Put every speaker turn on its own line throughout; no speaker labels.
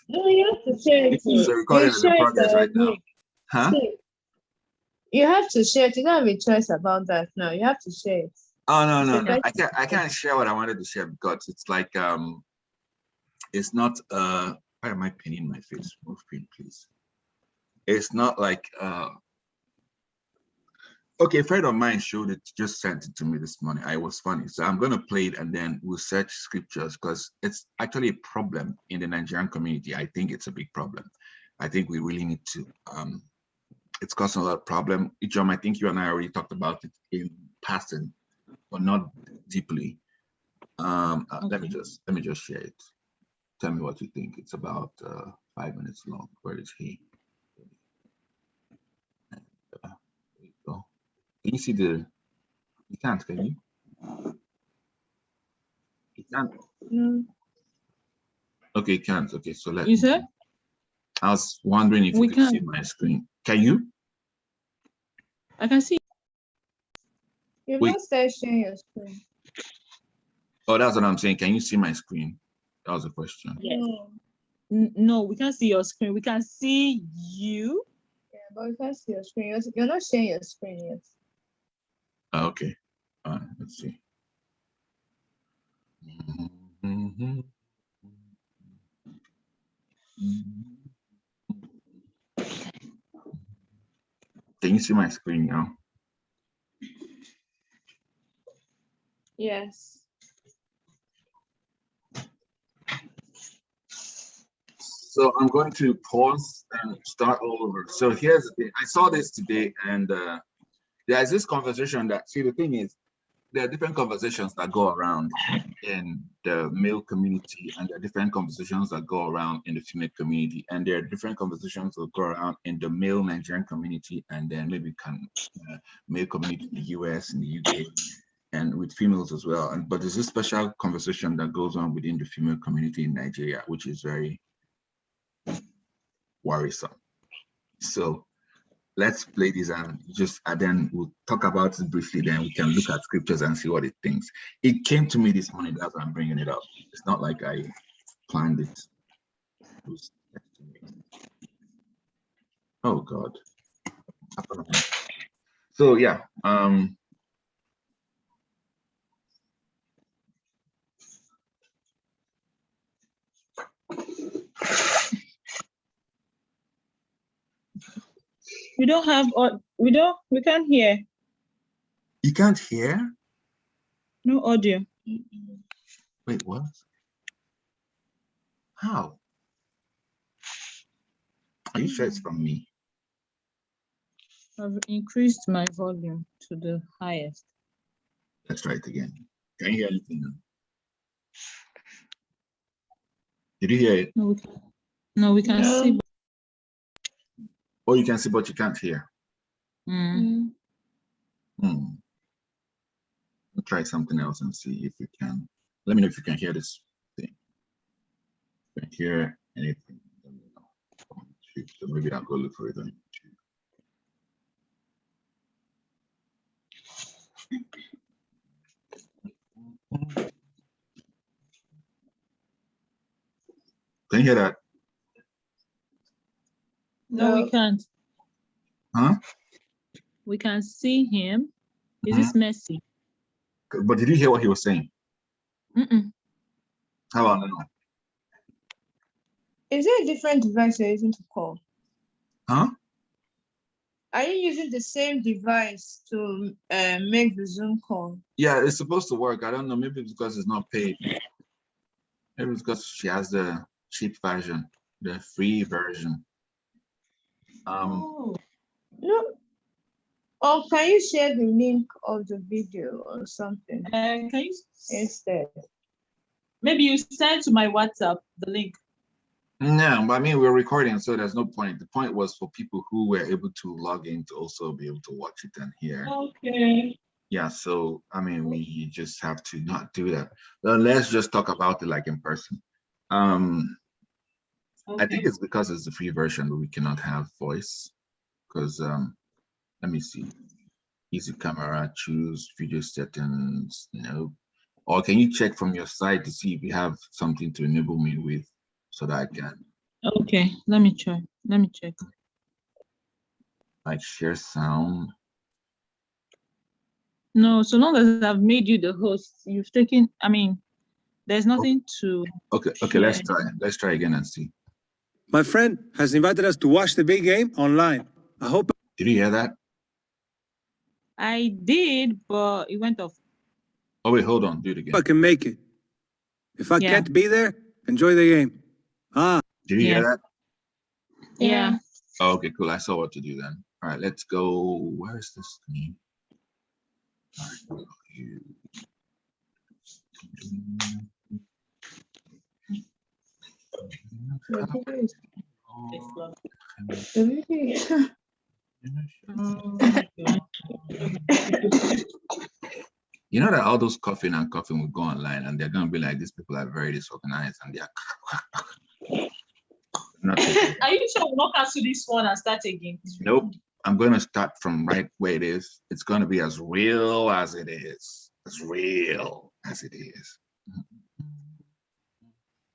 No, you have to share it.
The recording is in progress right now. Huh?
You have to share it. You don't have a choice about that now. You have to share it.
Oh no. I can't share what I wanted to share because it's like it's not why am I pinning my face? Move pin, please. It's not like okay, a friend of mine showed it, just sent it to me this morning. It was funny. So I'm gonna play it and then we'll search scriptures because it's actually a problem in the Nigerian community. I think it's a big problem. I think we really need to it's causing a lot of problem. Ijom, I think you and I already talked about it in passing, but not deeply. Okay. Let me just share it. Tell me what you think. It's about 5 minutes long. Where is he? There you go. Can you see the? You can't, can you? You can't.
No.
Okay, you can't. Okay, so let.
You said?
I was wondering if you could see my screen. Can you?
I can see.
You must start sharing your screen.
Oh, that's what I'm saying. Can you see my screen? That was a question.
Yes. No, we can't see your screen. We can see you.
Yeah, but we can't see your screen. You're not sharing your screen yet.
Okay. Let's see. Can you see my screen now?
Yes.
So I'm going to pause and start all over. So here's the thing. I saw this today, and there's this conversation that, see, the thing is, there are different conversations that go around in the male community, and there are different conversations that go around in the female community, and there are different conversations that go around in the male Nigerian community, and then maybe male community in the US, in the UK, and with females as well. But there's this special conversation that goes on within the female community in Nigeria, which is very worrisome. So let's play this and then we'll talk about it briefly. Then we can look at scriptures and see what it thinks. It came to me this morning. That's why I'm bringing it up. It's not like I planned it. Oh God. So yeah.
We don't have, we can't hear.
You can't hear?
No audio.
Wait, what? How? Are you sure it's from me?
I've increased my volume to the highest.
Let's try it again. Can you hear anything now? Did you hear it?
No, we can see.
Oh, you can see, but you can't hear.
Mm.
We'll try something else and see if you can. Let me know if you can hear this thing. If you can hear anything, let me know. So maybe I'll go look for it on YouTube. Can you hear that?
No, we can't.
Huh?
We can see him. Is this messy?
But did you hear what he was saying? How about now?
Is there a different device you're using to call?
Huh?
Are you using the same device to make the Zoom call?
Yeah, it's supposed to work. I don't know. Maybe it's because it's not paid. Maybe it's because she has the cheap version, the free version.
No. Or can you share the link of the video or something?
Can you
instead?
Maybe you send to my WhatsApp the link.
No, but I mean, we're recording, so there's no point. The point was for people who were able to log in to also be able to watch it and hear.
Okay.
Yeah, so I mean, we just have to not do that. Well, let's just talk about it like in person. Okay. I think it's because it's the free version, but we cannot have voice. Because let me see. Easy camera, choose video settings. No. Or can you check from your side to see if you have something to enable me with so that I can
Okay, let me try. Let me check.
like share sound.
No, so long as I've made you the host, you've taken, I mean, there's nothing to
Okay,
share.
let's try again and see.
My friend has invited us to watch the big game online. I hope.
Did you hear that?
I did, but it went off.
Oh wait, hold on, do it again.
I can make it. If I
Yeah.
can't be there, enjoy the game.
Did you hear
Yeah.
that?
Yeah.
Oh, okay, cool. I saw what to do then. All right, let's go. Where is this thing? All right, you. You know that all those coughing will go online and they're gonna be like, these people are very disorganized and they're not.
Are you sure we'll not cancel this one and start again?
Nope. I'm gonna start from right where it is. It's gonna be as real as it is. As real as it is.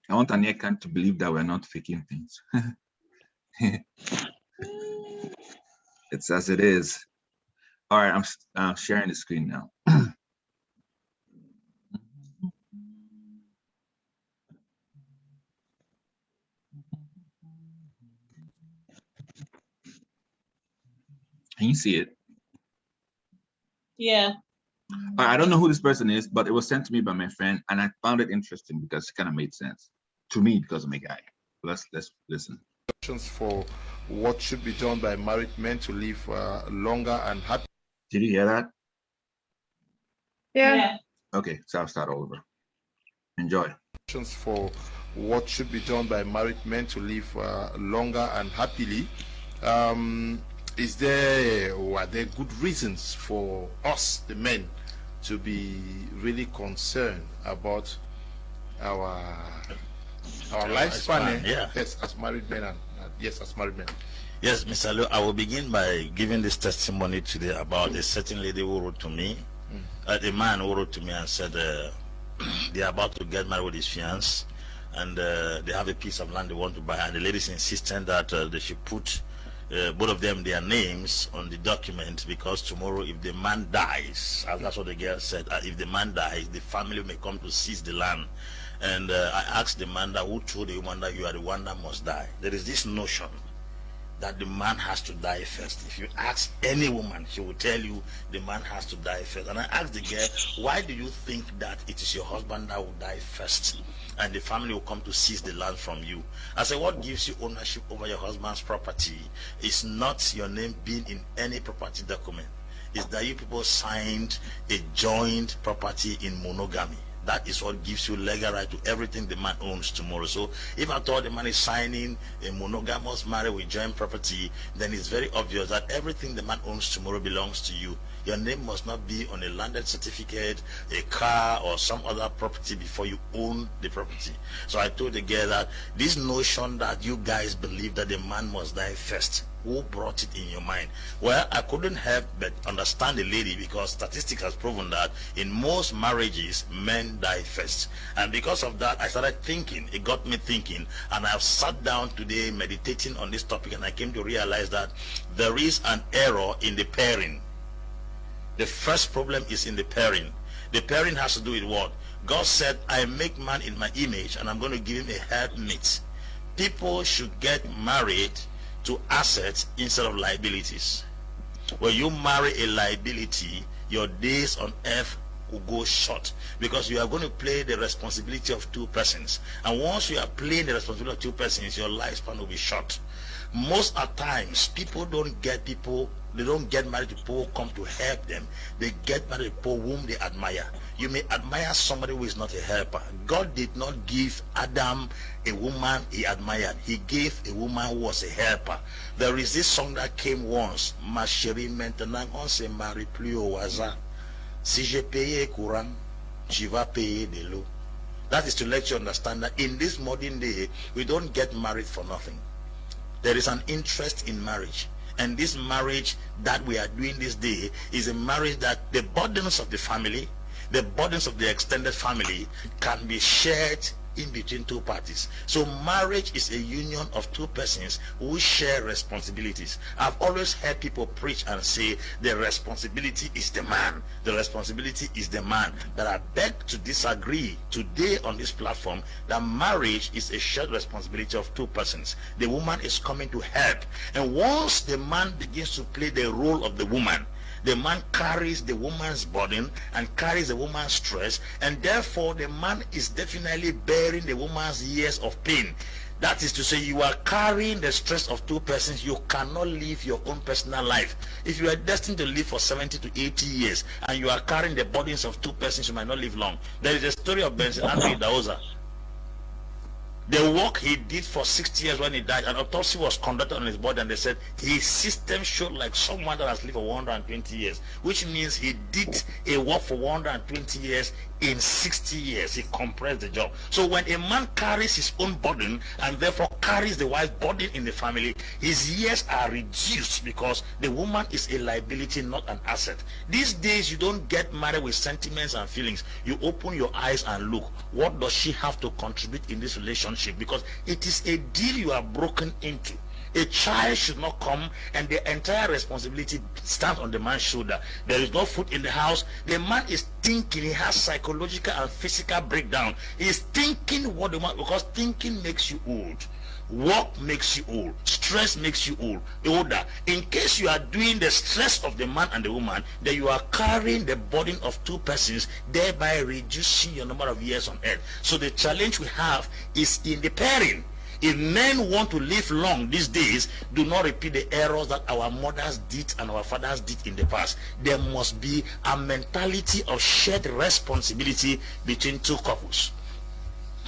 I want Anya to believe that we're not faking things. It's as it is. All right, I'm sharing the screen now. Can you see it?
Yeah.
I don't know who this person is, but it was sent to me by my friend, and I found it interesting because it kind of made sense to me because I'm a guy. Let's listen.
For what should be done by married men to live longer and happy.
Did you hear that?
Yeah.
Okay, so I'll start all over. Enjoy.
For what should be done by married men to live longer and happily. Were there good reasons for us, the men, to be really concerned about our lifespan?
Yeah.
Yes, as married men, and yes, as married men.
Yes, Mr. Leo, I will begin by giving this testimony today about a certain lady who wrote to me, a man who wrote to me and said they are about to get married with his fiancé, and they have a piece of land they want to buy, and the lady's insisting that they should put both of them their names on the document, because tomorrow if the man dies, that's what the girl said, if the man dies, the family may come to seize the land. And I asked the man that who told the woman that you are the one that must die. There is this notion that the man has to die first. If you ask any woman, she will tell you the man has to die first. And I asked the girl, why do you think that it is your husband that will die first and the family will come to seize the land from you? I said, what gives you ownership over your husband's property is not your name being in any property document. It's that you people signed a joint property in monogamy. That is what gives you legal right to everything the man owns tomorrow. So if I thought the man is signing a monogamous marriage with joint property, then it's very obvious that everything the man owns tomorrow belongs to you. Your name must not be on a landed certificate, a car, or some other property before you own the property. So I told the girl that this notion that you guys believe that the man must die first, who brought it in your mind? Well, I couldn't help but understand the lady, because statistics has proven that in most marriages, men die first. And because of that, I started thinking, it got me thinking, and I've sat down today meditating on this topic, and I came to realize that there is an error in the pairing. The first problem is in the pairing. The pairing has to do with what? God said, I make man in my image, and I'm going to give him a helpmate. People should get married to assets instead of liabilities. When you marry a liability, your days on earth will go short, because you are going to play the responsibility of two persons. And once you are playing the responsibility of two persons, your lifespan will be short. Most of times, people don't get married to people who come to help them. They get married to people whom they admire. You may admire somebody who is not a helper. God did not give Adam a woman he admired. He gave a woman who was a helper. There is this song that came once. Ma chérie, maintenant on se marie plus au hasard. Si j'ai payé courant, tu vas payer de l'eau. That is to let you understand that in this modern day, we don't get married for nothing. There is an interest in marriage. And this marriage that we are doing this day is a marriage that the burdens of the family, the burdens of the extended family can be shared in between two parties. So marriage is a union of two persons who share responsibilities. I've always heard people preach and say the responsibility is the man. The responsibility is the man. But I beg to disagree today on this platform that marriage is a shared responsibility of two persons. The woman is coming to help. And once the man begins to play the role of the woman, the man carries the woman's burden and carries the woman's stress, and therefore the man is definitely bearing the woman's years of pain. That is to say, you are carrying the stress of two persons. You cannot live your own personal life. If you are destined to live for 70 to 80 years and you are carrying the burdens of two persons, you might not live long. There is a story of Benson Andre Daoza. The work he did for 60 years when he died, an autopsy was conducted on his body, and they said his system showed like someone that has lived for 120 years, which means he did a work for 120 years in 60 years. He compressed the job. So when a man carries his own burden and therefore carries the wife's burden in the family, his years are reduced because the woman is a liability, not an asset. These days, you don't get married with sentiments and feelings. You open your eyes and look. What does she have to contribute in this relationship? Because it is a deal you are broken into. A child should not come and the entire responsibility stands on the man's shoulder. There is no food in the house. The man is thinking, he has psychological and physical breakdown. He is thinking what the man, because thinking makes you old. Work makes you old. Stress makes you older. In case you are doing the stress of the man and the woman, then you are carrying the burden of two persons, thereby reducing your number of years on earth. So the challenge we have is in the pairing. If men want to live long these days, do not repeat the errors that our mothers did and our fathers did in the past. There must be a mentality of shared responsibility between two couples.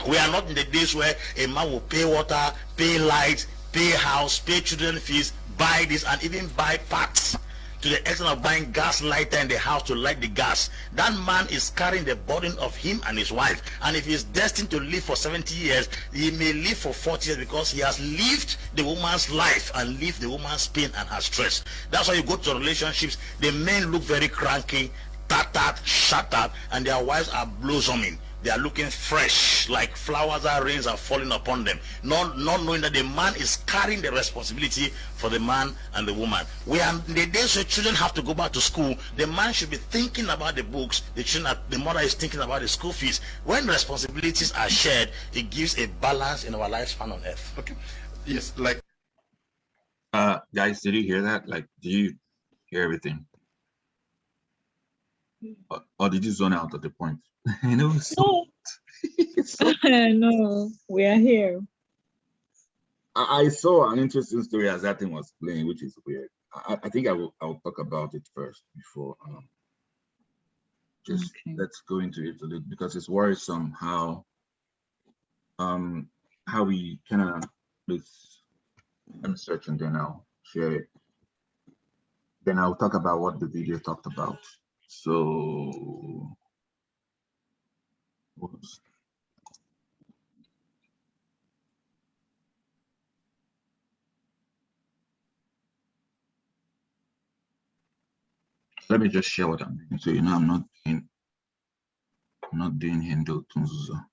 We are not in the days where a man will pay water, pay light, pay house, pay children fees, buy this, and even buy parts, to the extent of buying gas lighter in the house to light the gas. That man is carrying the burden of him and his wife. And if he is destined to live for 70 years, he may live for 40 years because he has lived the woman's life and lived the woman's pain and her stress. That's why you go to relationships, the men look very cranky, tattered, shattered, and their wives are blossoming. They are looking fresh, like flowers that rains are falling upon them, not knowing that the man is carrying the responsibility for the man and the woman. We are in the days where children have to go back to school. The man should be thinking about the books. The mother is thinking about the school fees. When responsibilities are shared, it gives a balance in our lifespan on earth.
Okay. Yes, like
guys, did you hear that? Like, did you hear everything? Or did you zone out at the point? I know.
No. No, we are here.
I saw an interesting story as that thing was playing, which is weird. I think I'll talk about it first before just
Okay.
let's go into it a little, because it's worrisome how we kind of let's search and then I'll share it. Then I'll talk about what the video talked about. So whoops. Let me just share what I'm doing, so you know I'm not doing Hindu Tunzuzo.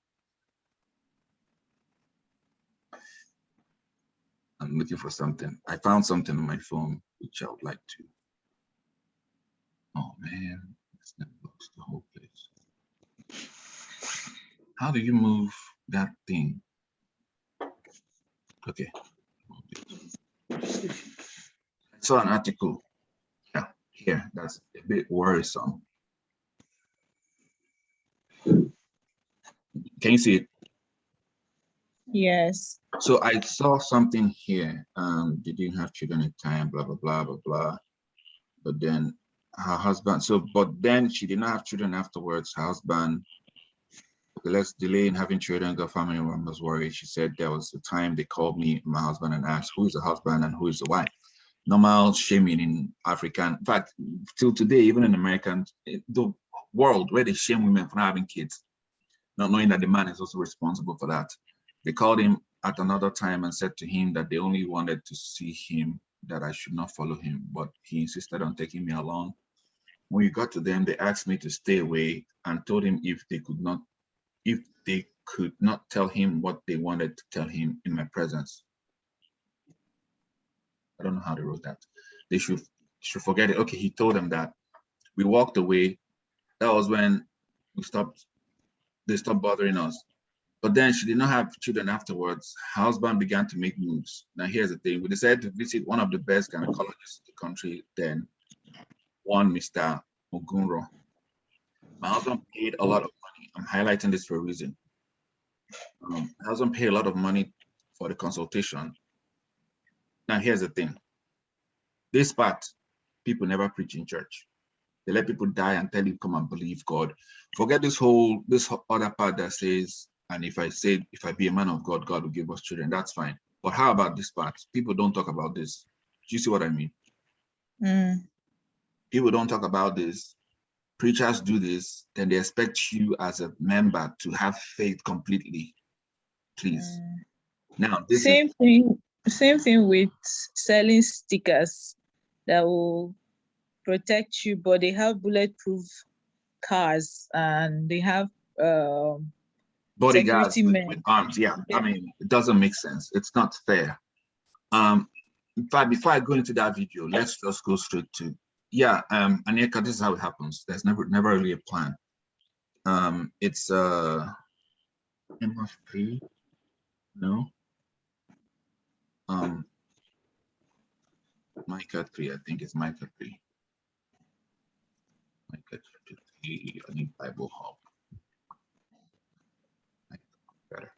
I'm looking for something. I found something on my phone which I would like to. Oh man, it's not lost the whole place. How do you move that thing? Okay. I saw an article. Yeah, here, that's a bit worrisome. Can you see it?
Yes.
So I saw something here. They didn't have children at time, blah, blah, blah, blah, blah. But then her husband, but then she did not have children afterwards. Her husband, okay, let's delay in having children, got family members worried. She said there was a time they called me, my husband, and asked who is the husband and who is the wife. Normal shaming in African, in fact, till today, even in American, the world where they shame women for not having kids, not knowing that the man is also responsible for that. They called him at another time and said to him that they only wanted to see him, that I should not follow him, but he insisted on taking me along. When we got to them, they asked me to stay away and told him if they could not tell him what they wanted to tell him in my presence. I don't know how they wrote that. They should forget it. Okay, he told them that. We walked away. That was when they stopped bothering us. But then she did not have children afterwards. Her husband began to make moves. Now here's the thing. We decided to visit one of the best gynecologists in the country then, one Mr. Ogunro. My husband paid a lot of money. I'm highlighting this for a reason. My husband paid a lot of money for the consultation. Now here's the thing. This part, people never preach in church. They let people die and tell you come and believe God. Forget this other part that says, and if I be a man of God, God will give us children. That's fine. But how about this part? People don't talk about this. Do you see what I mean? People don't talk about this. Preachers do this, then they expect you as a member to have faith completely. Please. Now, this
same thing with selling stickers that will protect you, but they have bulletproof cars and they have
bodyguards
security
with arms. Yeah, I mean, it doesn't make sense. It's not fair. In fact, before I go into that video, let's just go straight to, Aneka, this is how it happens. There's never really a plan. It's MF3, no? Micah 3, I think it's Micah 3. Micah 3, I need Bible Hub. Better.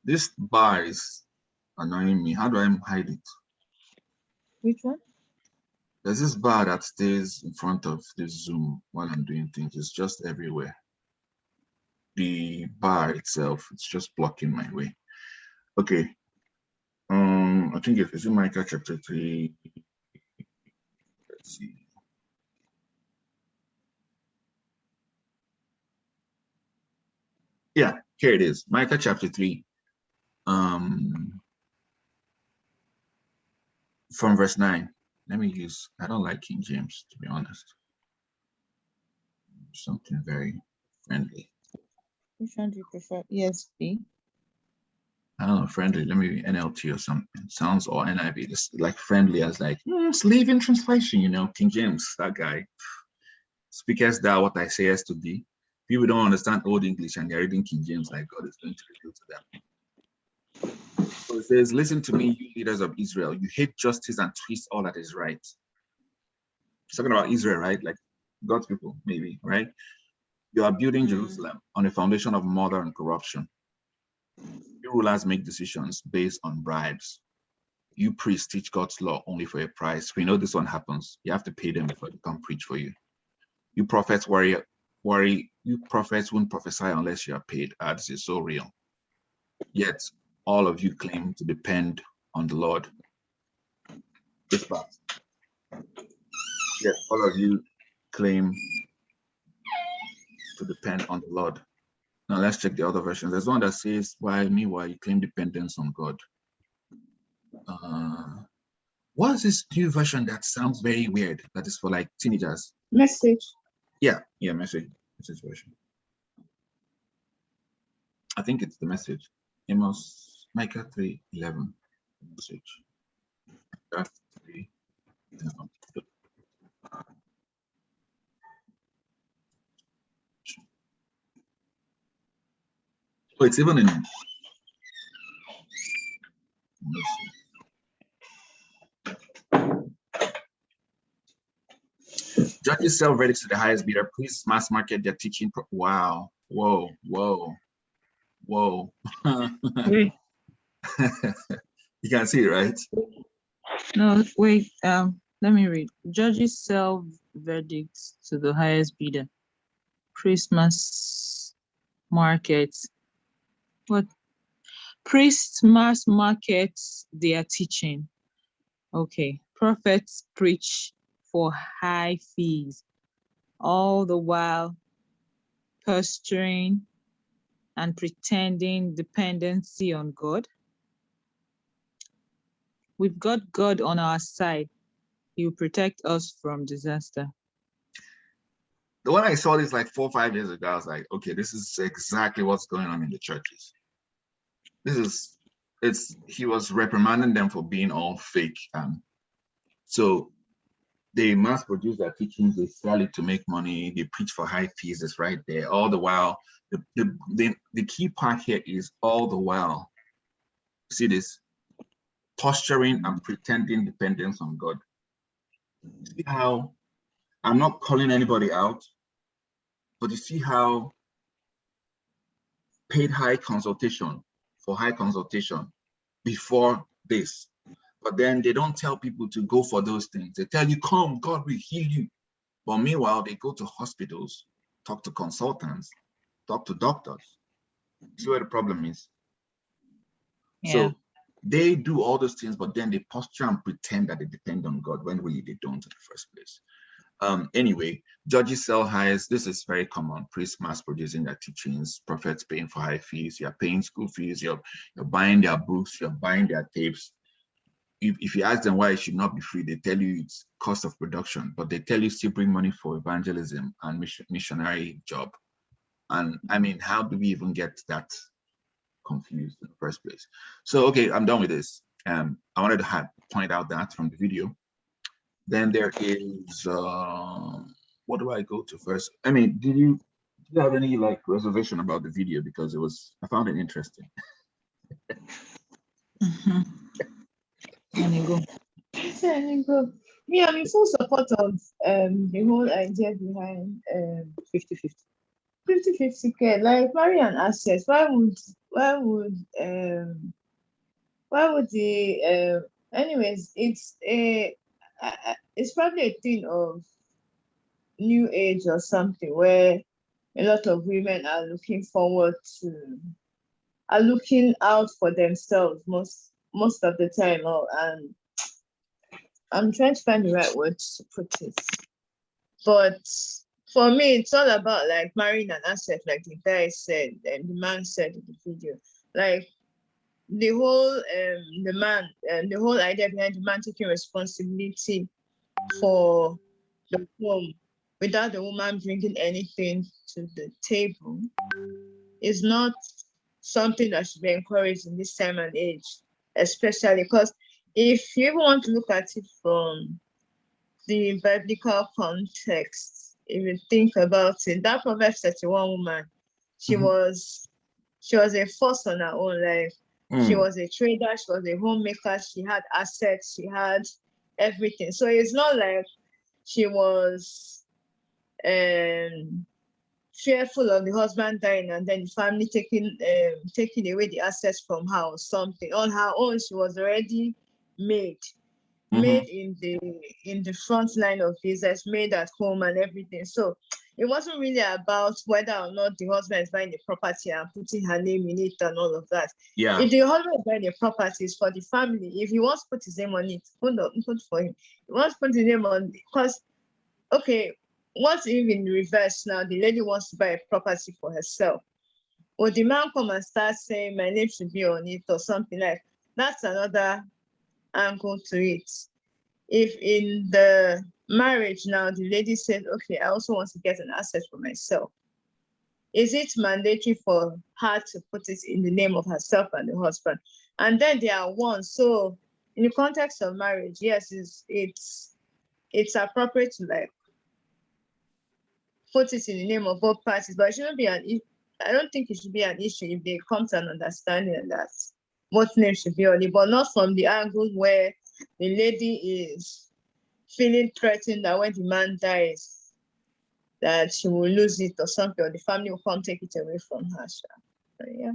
This bar is annoying me. How do I hide it?
Which one?
There's this bar that stays in front of this Zoom while I'm doing things. It's just everywhere. The bar itself, it's just blocking my way. Okay. I think it's in Micah chapter 3. Let's see. Yeah, here it is. Micah chapter 3. From verse 9. Let me use, I don't like King James, to be honest. Something very friendly.
Which one do you prefer? ESV?
I don't know, friendly. Let me NLT or something. Sounds, or NIV. Just like friendly as like, Living Translation, you know, King James, that guy. Speakest thou what I say as to be. People don't understand Old English and they're reading King James like God is going to reveal to them. So it says, listen to me, you leaders of Israel. You hate justice and twist all that is right. It's talking about Israel, right? Like God's people, maybe, right? You are building Jerusalem on a foundation of murder and corruption. You rulers make decisions based on bribes. You priests teach God's law only for a price. We know this one happens. You have to pay them before they come preach for you. You prophets worry. You prophets won't prophesy unless you are paid. This is so real. Yet all of you claim to depend on the Lord. This part. Yet all of you claim to depend on the Lord. Now let's check the other versions. There's one that says, meanwhile you claim dependence on God. What is this new version that sounds very weird? That is for like teenagers.
Message.
Yeah, message version. I think it's the message. Amos, Micah 3:11. Message. Micah 3:11. Oh, it's even in. Judges sell verdicts to the highest bidder. Please mass market their teaching. Wow. Whoa. You can see it, right?
No, wait. Let me read. Judges sell verdicts to the highest bidder. Christmas markets. What? Priests mass markets their teaching. Okay. Prophets preach for high fees, all the while posturing and pretending dependency on God. We've got God on our side. He will protect us from disaster.
The one I saw this like 4 or 5 years ago, I was like, okay, this is exactly what's going on in the churches. He was reprimanding them for being all fake. So they mass produce their teachings, they sell it to make money, they preach for high fees, it's right there. All the while, the key part here is all the while, see this, posturing and pretending dependence on God. See how, I'm not calling anybody out, but you see how paid high consultation before this, but then they don't tell people to go for those things. They tell you, come, God will heal you. But meanwhile, they go to hospitals, talk to consultants, talk to doctors. See where the problem is?
Yeah.
So they do all those things, but then they posture and pretend that they depend on God when really they don't in the first place. Anyway, judges sell highs. This is very common. Priests mass producing their teachings, prophets paying for high fees. You're paying school fees. You're buying their books. You're buying their tapes. If you ask them why it should not be free, they tell you it's cost of production, but they tell you still bring money for evangelism and missionary job. And I mean, how do we even get that confused in the first place? So, okay, I'm done with this. I wanted to point out that from the video. Then there is, what do I go to first? I mean, do you have any like reservation about the video? Because I found it interesting.
And you go.
Me, I'm in full support of the whole idea behind 50-50. 50-50 care, like marry and access. Why would the anyways, it's probably a thing of new age or something where a lot of women are looking out for themselves most of the time. And I'm trying to find the right words to put it. But for me, it's all about like marrying an asset, like the guy said and the man said in the video. Like the whole the whole idea behind the man taking responsibility for the home without the woman bringing anything to the table is not something that should be encouraged in this time and age, especially because if you even want to look at it from the biblical context, if you think about it, that Proverbs 31 woman, she was a force on her own. Like she was a trader, she was a homemaker, she had assets, she had everything. So it's not like she was fearful of the husband dying and then the family taking away the assets from her or something. On her own, she was already made in the front line of business, made at home and everything. So it wasn't really about whether or not the husband is buying the property and putting her name in it and all of that.
Yeah.
If the husband is buying the property, it's for the family. If he wants to put his name on it, put for him. He wants to put his name on it because, okay, what's even reverse now? The lady wants to buy a property for herself. Or the man come and start saying my name should be on it or something like that's another angle to it. If in the marriage now the lady said, okay, I also want to get an asset for myself, is it mandatory for her to put it in the name of herself and the husband? And then they are one. So in the context of marriage, yes, it's appropriate to like put it in the name of both parties, but it shouldn't be I don't think it should be an issue if they come to an understanding that both names should be on it, but not from the angle where the lady is feeling threatened that when the man dies, that she will lose it or something, or the family will come take it away from her. So, yeah.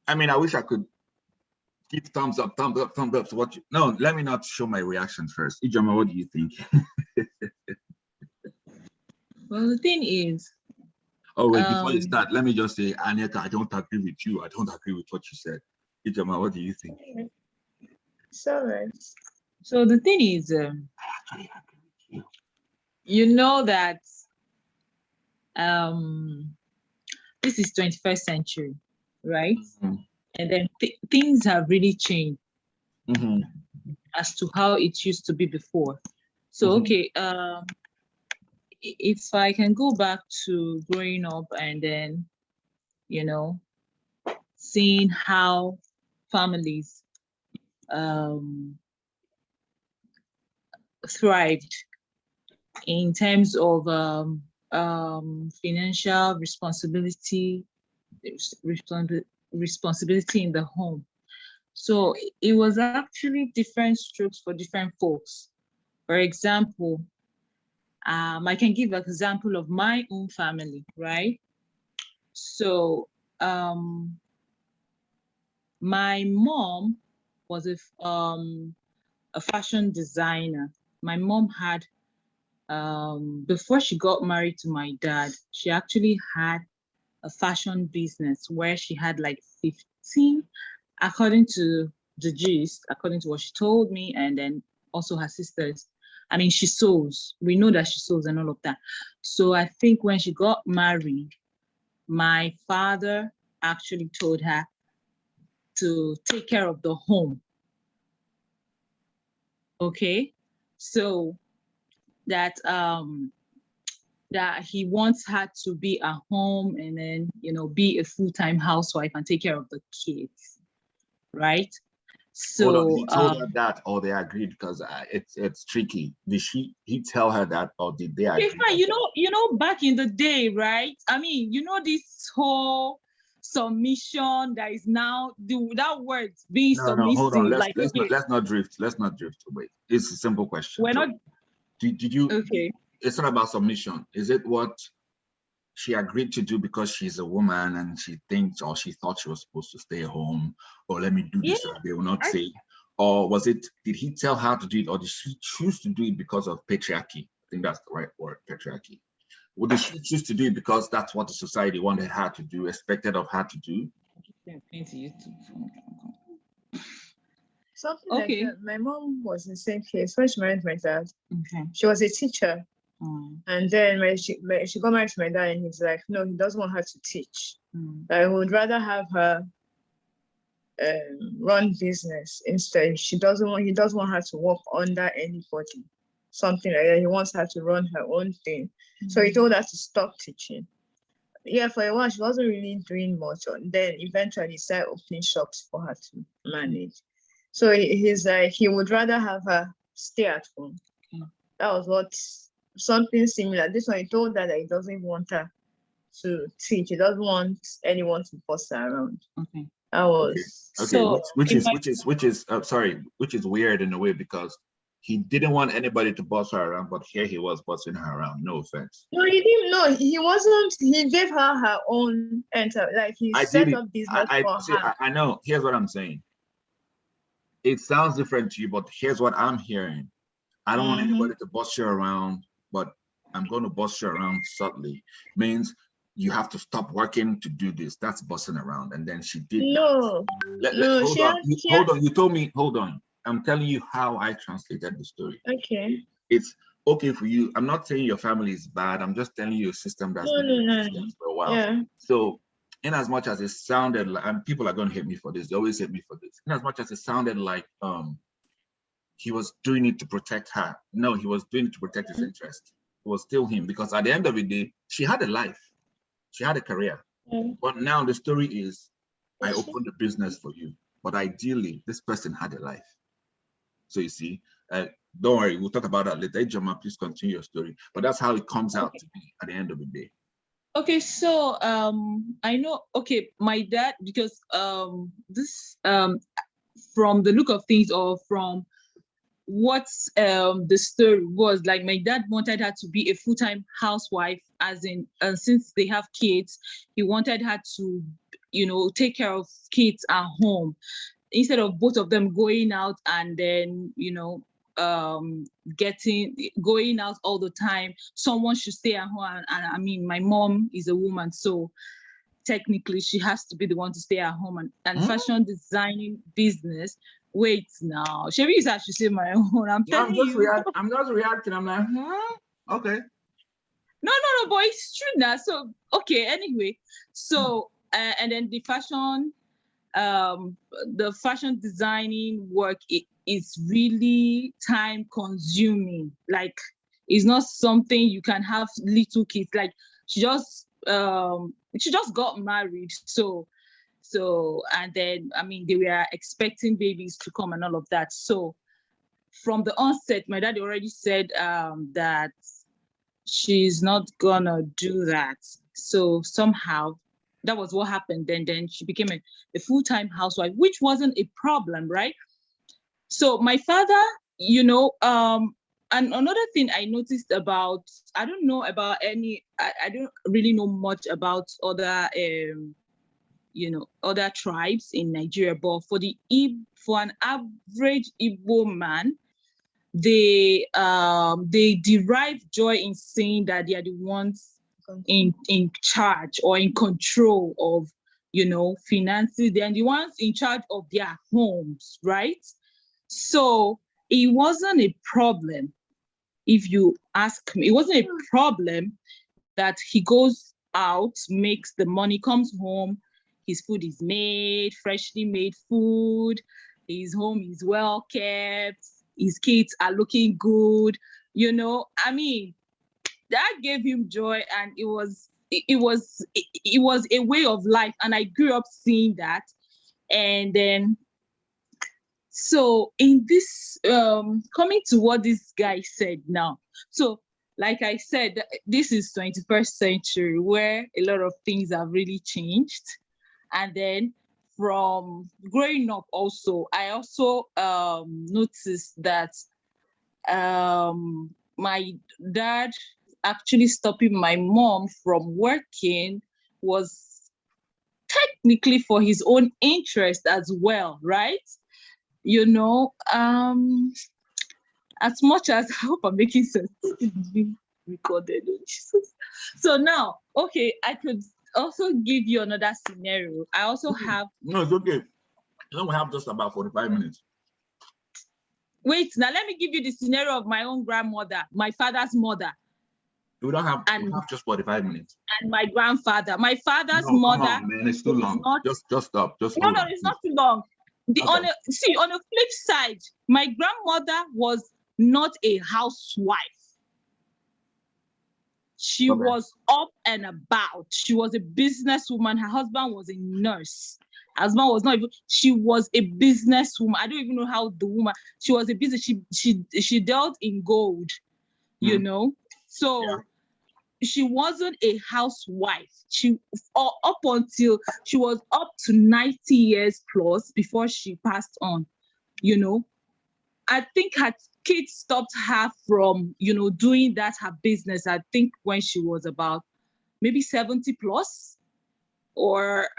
I mean, I wish I could give thumbs up to what you. No, let me not show my reaction first. Ijoma, what do you think?
Well, the thing is.
Oh, wait, before you start, let me just say, Anyeka, I don't agree with you. I don't agree with what you said. Ijoma, what do you think?
Sorry.
So the thing is, you know that this is 21st century, right? And then things have really changed. as to how it used to be before. So, okay, if I can go back to growing up and then, you know, seeing how families thrived in terms of financial responsibility in the home. So it was actually different strokes for different folks. For example, I can give an example of my own family, right? So my mom was a fashion designer. My mom had, before she got married to my dad, she actually had a fashion business where she had like 15, according to the gist, according to what she told me, and then also her sisters. I mean, she sews. We know that she sews and all of that. So I think when she got married, my father actually told her to take care of the home. Okay, so that that he wants her to be at home and then, you know, be a full-time housewife and take care of the kids, right? So
he told her that, or they agreed? Because it's tricky. Did he tell her that, or did they agree?
Fine. You know, back in the day, right? I mean, you know, this whole submission that is now that word being
No, hold on.
submissive.
Let's not drift. Let's not drift away. It's a simple question.
We're not.
Did you?
Okay.
It's not about submission. Is it what she agreed to do because she's a woman and she thinks, or she thought she was supposed to stay home, or let me do this, and they will not say? Or was it, did he tell her to do it, or did she choose to do it because of patriarchy? I think that's the right word, patriarchy. Or did she choose to do it because that's what the society wanted her to do, expected of her to do?
Something like that. My mom was in the same case when she married my dad.
Okay.
She was a teacher. And then when she got married to my dad, and he's like, no, he doesn't want her to teach. I would rather have her run business instead. He doesn't want her to work under anybody. Something like that. He wants her to run her own thing. So he told her to stop teaching. Yeah, for a while she wasn't really doing much. And then eventually he started opening shops for her to manage. So he's like, he would rather have her stay at home. That was what, something similar. This one, he told her that he doesn't want her to teach. He doesn't want anyone to boss her around.
Okay.
That was
okay. So, which is weird in a way, because he didn't want anybody to boss her around, but here he was bossing her around. No offense.
No, he didn't. No, he wasn't. He gave her own enter. Like he set up business for her.
I know. Here's what I'm saying. It sounds different to you, but here's what I'm hearing. I don't want anybody to boss you around, but I'm going to boss you around subtly. Means you have to stop working to do this. That's bossing around. And then she did.
No.
Hold on. You told me, hold on. I'm telling you how I translated the story.
Okay.
It's okay for you. I'm not saying your family is bad. I'm just telling you a system that's been in existence for a while.
Yeah.
So in as much as it sounded like, and people are going to hate me for this, they always hate me for this. In as much as it sounded like he was doing it to protect her. No, he was doing it to protect his interest. It was still him, because at the end of the day, she had a life. She had a career. But now the story is, I opened a business for you. But ideally, this person had a life. So you see, don't worry, we'll talk about that later. Jama, please continue your story. But that's how it comes out to be at the end of the day.
Okay, so I know, okay, my dad, because this from the look of things, or from what the story was, like, my dad wanted her to be a full-time housewife, as in since they have kids, he wanted her to, you know, take care of kids at home, instead of both of them going out and then, you know, going out all the time. Someone should stay at home, and I mean, my mom is a woman, so technically she has to be the one to stay at home, and fashion designing business. Wait now, Sherry is actually say my own. I'm telling you.
I'm just reacting. I'm like, okay.
No, but it's true now. So okay, anyway, so and then the fashion the fashion designing work is really time consuming. Like, it's not something you can have little kids. Like, she just got married, so and then, I mean, they were expecting babies to come and all of that. So from the onset, my dad already said that she's not gonna do that. So somehow that was what happened. Then she became a full-time housewife, which wasn't a problem, right? So my father, and another thing I noticed about, I don't know about any, I don't really know much about other other tribes in Nigeria, but for an average Igbo man, they derive joy in saying that they are the ones in charge or in control of finances. They are the ones in charge of their homes, right? So it wasn't a problem, if you ask me. It wasn't a problem that he goes out, makes the money, comes home, his food is made, freshly made food, his home is well kept, his kids are looking good. I mean, that gave him joy, and it was a way of life, and I grew up seeing that. And then, so in this, coming to what this guy said now, so like I said, this is 21st century where a lot of things have really changed. And then from growing up also, I also noticed that my dad actually stopping my mom from working was technically for his own interest as well, right? As much as, I hope I'm making sense, it's being recorded. Oh, Jesus. So now, okay, I could also give you another scenario. I also have.
No, it's okay. We have just about 45 minutes.
Wait, now let me give you the scenario of my own grandmother, my father's mother.
We don't have. We have just 45 minutes.
And my grandfather, my father's
mother.
Come
on, man, it's too long. Just stop. Just
no, it's not too long. On the flip side, my grandmother was not a housewife. She was up and about. She was a businesswoman. Her husband was a nurse. Her husband was not even. She was a businesswoman. I don't even know how the woman. She was a business. She dealt in gold, So. Yeah. She wasn't a housewife. Up until she was up to 90 years plus before she passed on. I think her kids stopped her from, doing that, her business. I think when she was about maybe 70 plus or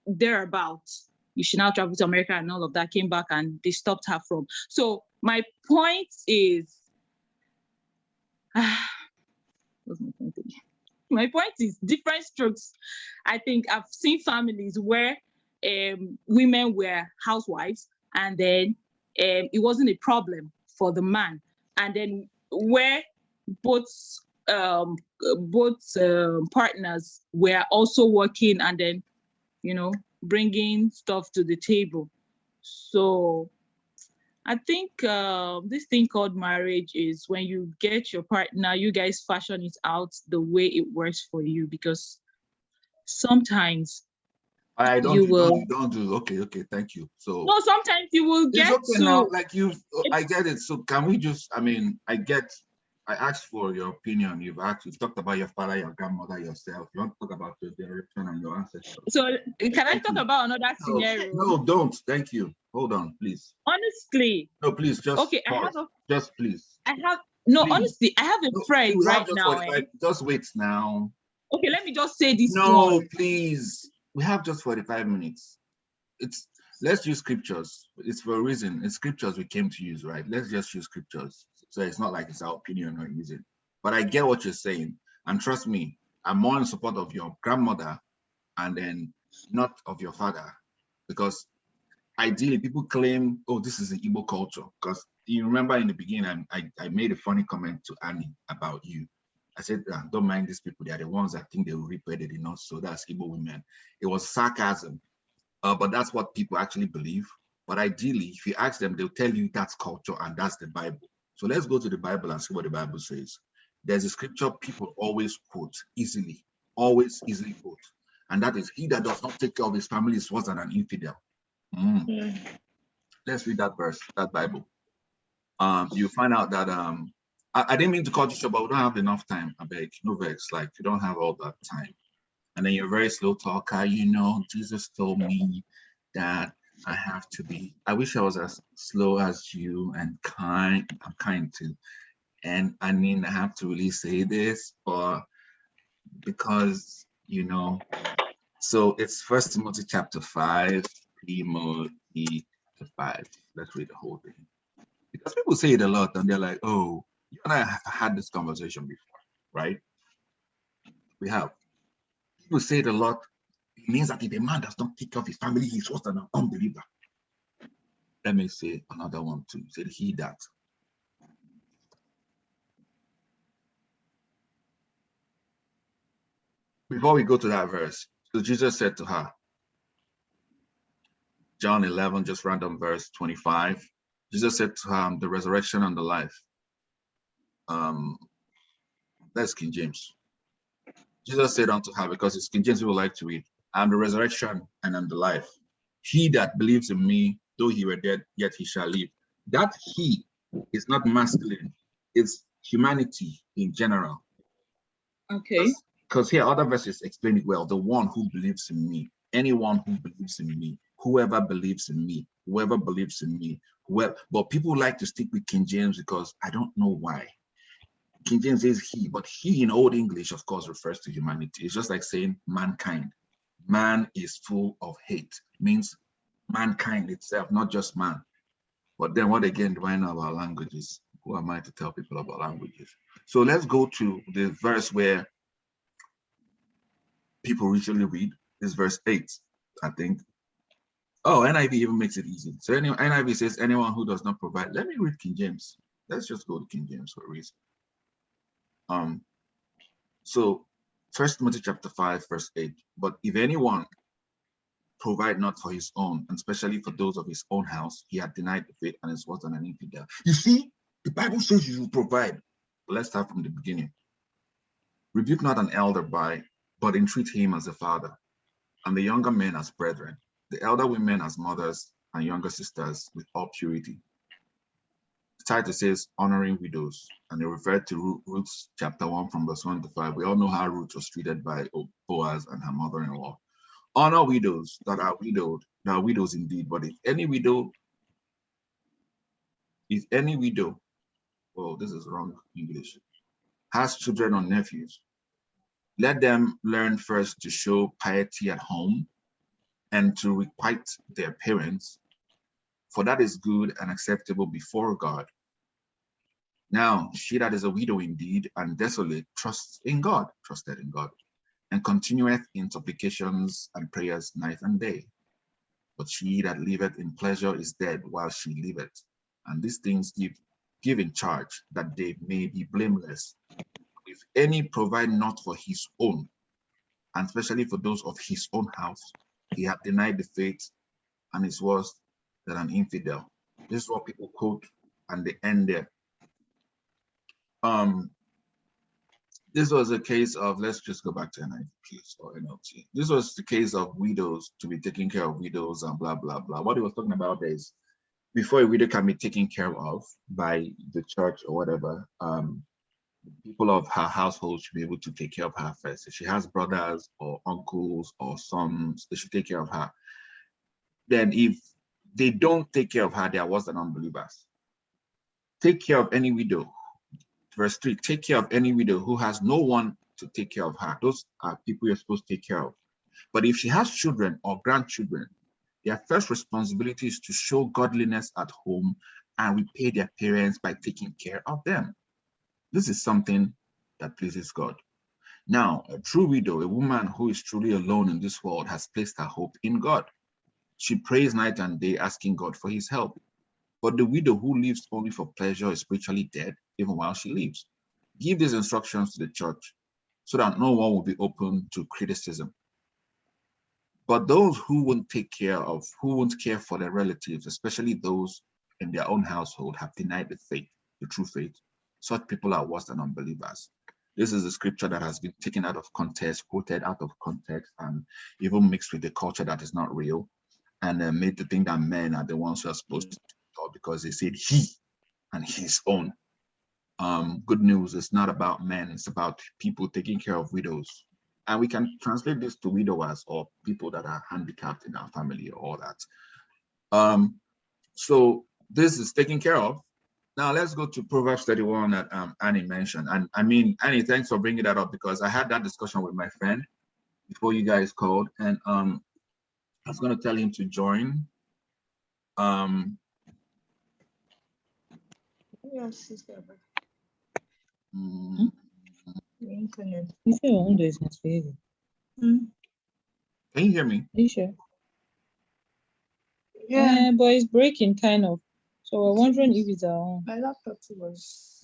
thereabouts. She now traveled to America and all of that, came back, and they stopped her from. So my point is. My point is different strokes. I think I've seen families where women were housewives, and then it wasn't a problem for the man, and then where both partners were also working, and then bringing stuff to the table. So I think this thing called marriage is when you get your partner, you guys fashion it out the way it works for you, because sometimes
don't do. Okay, thank you. So
no, sometimes you will get to
now, like I get it. So can we just, I asked for your opinion. You've talked about your father, your grandmother, yourself. You want to talk about your generation and your ancestors.
So can I talk about another scenario?
No, don't. Thank you. Hold on, please.
Honestly.
No, please, just
okay.
Pause. Please.
Honestly, I have a friend right now.
Just wait now.
Okay, let me just say this.
No, please. We have just 45 minutes. Let's use scriptures. It's for a reason. It's scriptures we came to use, right? Let's just use scriptures. So it's not like it's our opinion or use it. But I get what you're saying. And trust me, I'm more in support of your grandmother and then not of your father. Because ideally, people claim, oh, this is the Igbo culture. Because you remember in the beginning, I made a funny comment to Annie about you. I said, don't mind these people. They are the ones that think they will reap where they did not. So that's Igbo women. It was sarcasm. But that's what people actually believe. But ideally, if you ask them, they'll tell you that's culture and that's the Bible. So let's go to the Bible and see what the Bible says. There's a scripture people always quote easily, always easily quote. And that is, he that does not take care of his family is worse than an infidel. Let's read that verse, that Bible. You find out that, I didn't mean to cut you short, but we don't have enough time. I beg, no vex, like you don't have all that time. And then you're a very slow talker, you know, Jesus told me that I have to be, I wish I was as slow as you and kind, I'm kind too. And I mean, I have to really say this, or because, you know, so it's 1 Timothy chapter 5, Timothy chapter 5. Let's read the whole thing. Because people say it a lot and they're like, oh, you and I have had this conversation before, right? We have. People say it a lot. It means that if a man does not take care of his family, he's worse than an unbeliever. Let me say another one too. Said he that. Before we go to that verse, so Jesus said to her, John 11, just random verse 25. Jesus said to her, the resurrection and the life. That's King James. Jesus said unto her, because it's King James people like to read, I am the resurrection and am the life. He that believes in me, though he were dead, yet he shall live. That he is not masculine, it's humanity in general.
Okay.
Because here other verses explain it well. The one who believes in me, anyone who believes in me, whoever believes in me, whoever believes in me, whoever. But people like to stick with King James because I don't know why. King James says he, but he in Old English, of course, refers to humanity. It's just like saying mankind. Man is full of hate, means mankind itself, not just man. But then what again do I know about languages? Who am I to tell people about languages? So let's go to the verse where people usually read. This verse 8, I think. Oh, NIV even makes it easy. So NIV says, anyone who does not provide. Let me read King James. Let's just go to King James for a reason. So 1 Timothy chapter 5, verse 8. But if anyone provide not for his own, and especially for those of his own house, he had denied the faith and is worse than an infidel. You see, the Bible says you will provide. But let's start from the beginning. Rebuke not an elder but entreat him as a father, and the younger men as brethren, the elder women as mothers, and younger sisters with all purity. The title says honoring widows, and it referred to Ruth chapter 1 from verse 1 to 5. We all know how Ruth was treated by Boaz and her mother-in-law. Honor widows that are widowed, that are widows indeed, but if any widow, oh, this is wrong English, has children or nephews, let them learn first to show piety at home and to requite their parents, for that is good and acceptable before God. Now, she that is a widow indeed and desolate trusted in God, and continueth in supplications and prayers night and day. But she that liveth in pleasure is dead while she liveth. And these things give in charge, that they may be blameless. If any provide not for his own, and especially for those of his own house, he hath denied the faith and is worse than an infidel. This is what people quote, and they end there. This was a case of, let's just go back to NIV, please, or NLT. This was the case of widows, to be taking care of widows and blah, blah, blah. What he was talking about is, before a widow can be taken care of by the church or whatever, people of her household should be able to take care of her first. If she has brothers or uncles or sons, they should take care of her. Then if they don't take care of her, they are worse than unbelievers. Take care of any widow. Verse 3, take care of any widow who has no one to take care of her. Those are people you're supposed to take care of. But if she has children or grandchildren, their first responsibility is to show godliness at home and repay their parents by taking care of them. This is something that pleases God. Now, a true widow, a woman who is truly alone in this world, has placed her hope in God. She prays night and day, asking God for his help. But the widow who lives only for pleasure is spiritually dead, even while she lives. Give these instructions to the church so that no one will be open to criticism. But those who won't care for their relatives, especially those in their own household, have denied the faith, the true faith. Such people are worse than unbelievers. This is a scripture that has been taken out of context, quoted out of context, and even mixed with the culture that is not real, and made to think that men are the ones who are supposed to talk because they said he and his own. Good news, it's not about men, it's about people taking care of widows. And we can translate this to widowers or people that are handicapped in our family or all that. So this is taken care of. Now let's go to Proverbs 31 that Annie mentioned. And I mean, Annie, thanks for bringing that up because I had that discussion with my friend before you guys called, and I was going to tell him to join.
Yes, it's there.
Mm,
The internet.
You say your own is misbehaving.
Can you hear me?
Are you sure?
Yeah,
But it's breaking kind of. So we're wondering if it's our own.
my laptop was.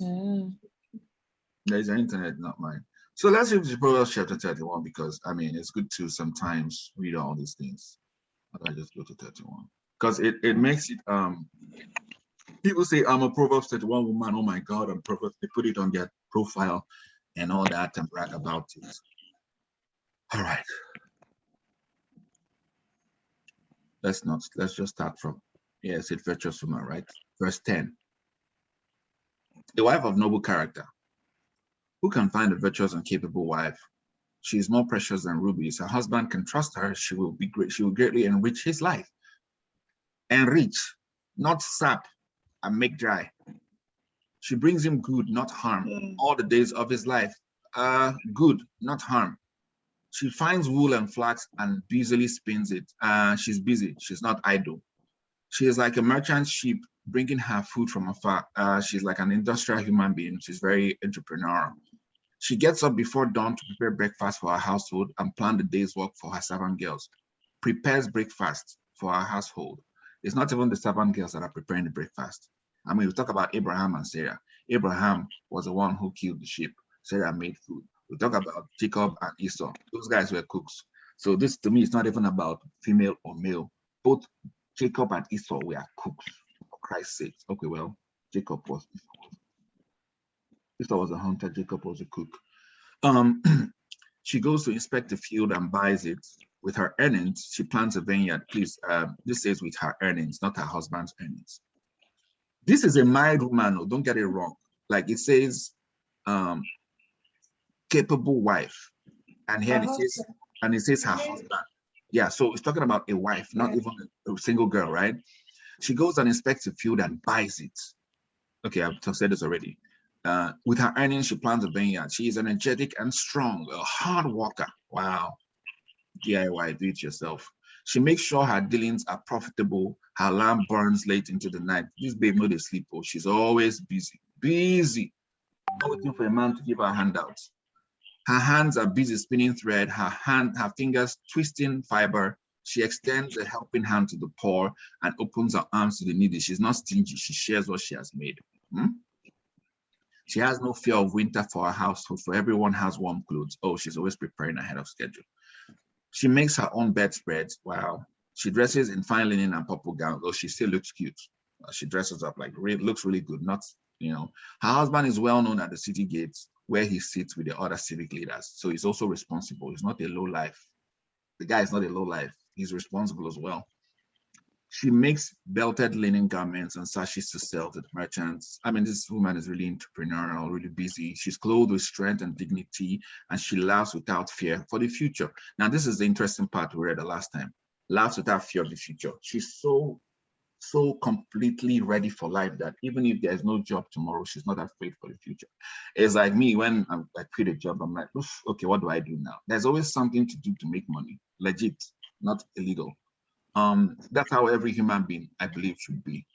There's an internet, not mine. So let's read Proverbs chapter 31 because I mean it's good to sometimes read all these things. I just go to 31 because it makes it people say I'm a Proverbs 31 woman. Oh my God, I'm Proverbs. They put it on their profile and all that and brag about it. All right. Let's just start from it's a virtuous woman, right? Verse 10. A wife of noble character. Who can find a virtuous and capable wife? She is more precious than rubies. Her husband can trust her. She will greatly enrich his life. Enrich, not sap and make dry. She brings him good, not harm, all the days of his life. Good, not harm. She finds wool and flax and busily spins it. She's busy. She's not idle. She is like a merchant sheep bringing her food from afar. She's like an industrial human being. She's very entrepreneurial. She gets up before dawn to prepare breakfast for her household and plan the day's work for her servant girls. Prepares breakfast for her household. It's not even the servant girls that are preparing the breakfast. I mean, we talk about Abraham and Sarah. Abraham was the one who killed the sheep. Sarah made food. We talk about Jacob and Esau. Those guys were cooks. So this, to me, is not even about female or male. Both Jacob and Esau were cooks, for Christ's sake. Okay, well, Jacob was Esau was a hunter, Jacob was a cook. She goes to inspect the field and buys it. With her earnings, she plants a vineyard. Please, this says with her earnings, not her husband's earnings. This is a married woman, oh, don't get it wrong. Like it says, capable wife. And here it says her husband. Yeah, so it's talking about a wife, not even a single girl, right? She goes and inspects the field and buys it. Okay, I've said this already. With her earnings, she plants a vineyard. She is energetic and strong, a hard worker. Wow. DIY, do it yourself. She makes sure her dealings are profitable. Her lamp burns late into the night. This babe no dey sleep. Oh, she's always busy. Busy. Not waiting for a man to give her handouts. Her hands are busy spinning thread. Her fingers twisting fiber. She extends a helping hand to the poor and opens her arms to the needy. She's not stingy. She shares what she has made. She has no fear of winter for her household, for everyone has warm clothes. Oh, she's always preparing ahead of schedule. She makes her own bedspreads. Wow. She dresses in fine linen and purple gowns. Oh, she still looks cute. She dresses up like looks really good. Not, her husband is well known at the city gates where he sits with the other civic leaders. So he's also responsible. He's not a low life. The guy is not a low life. He's responsible as well. She makes belted linen garments and sashes to sell to the merchants. I mean, this woman is really entrepreneurial, really busy. She's clothed with strength and dignity, and she laughs without fear for the future. Now, this is the interesting part we read the last time. Laughs without fear of the future. She's so completely ready for life that even if there's no job tomorrow, she's not afraid for the future. It's like me when I quit a job, I'm like, okay, what do I do now? There's always something to do to make money. Legit, not illegal. That's how every human being, I believe, should be.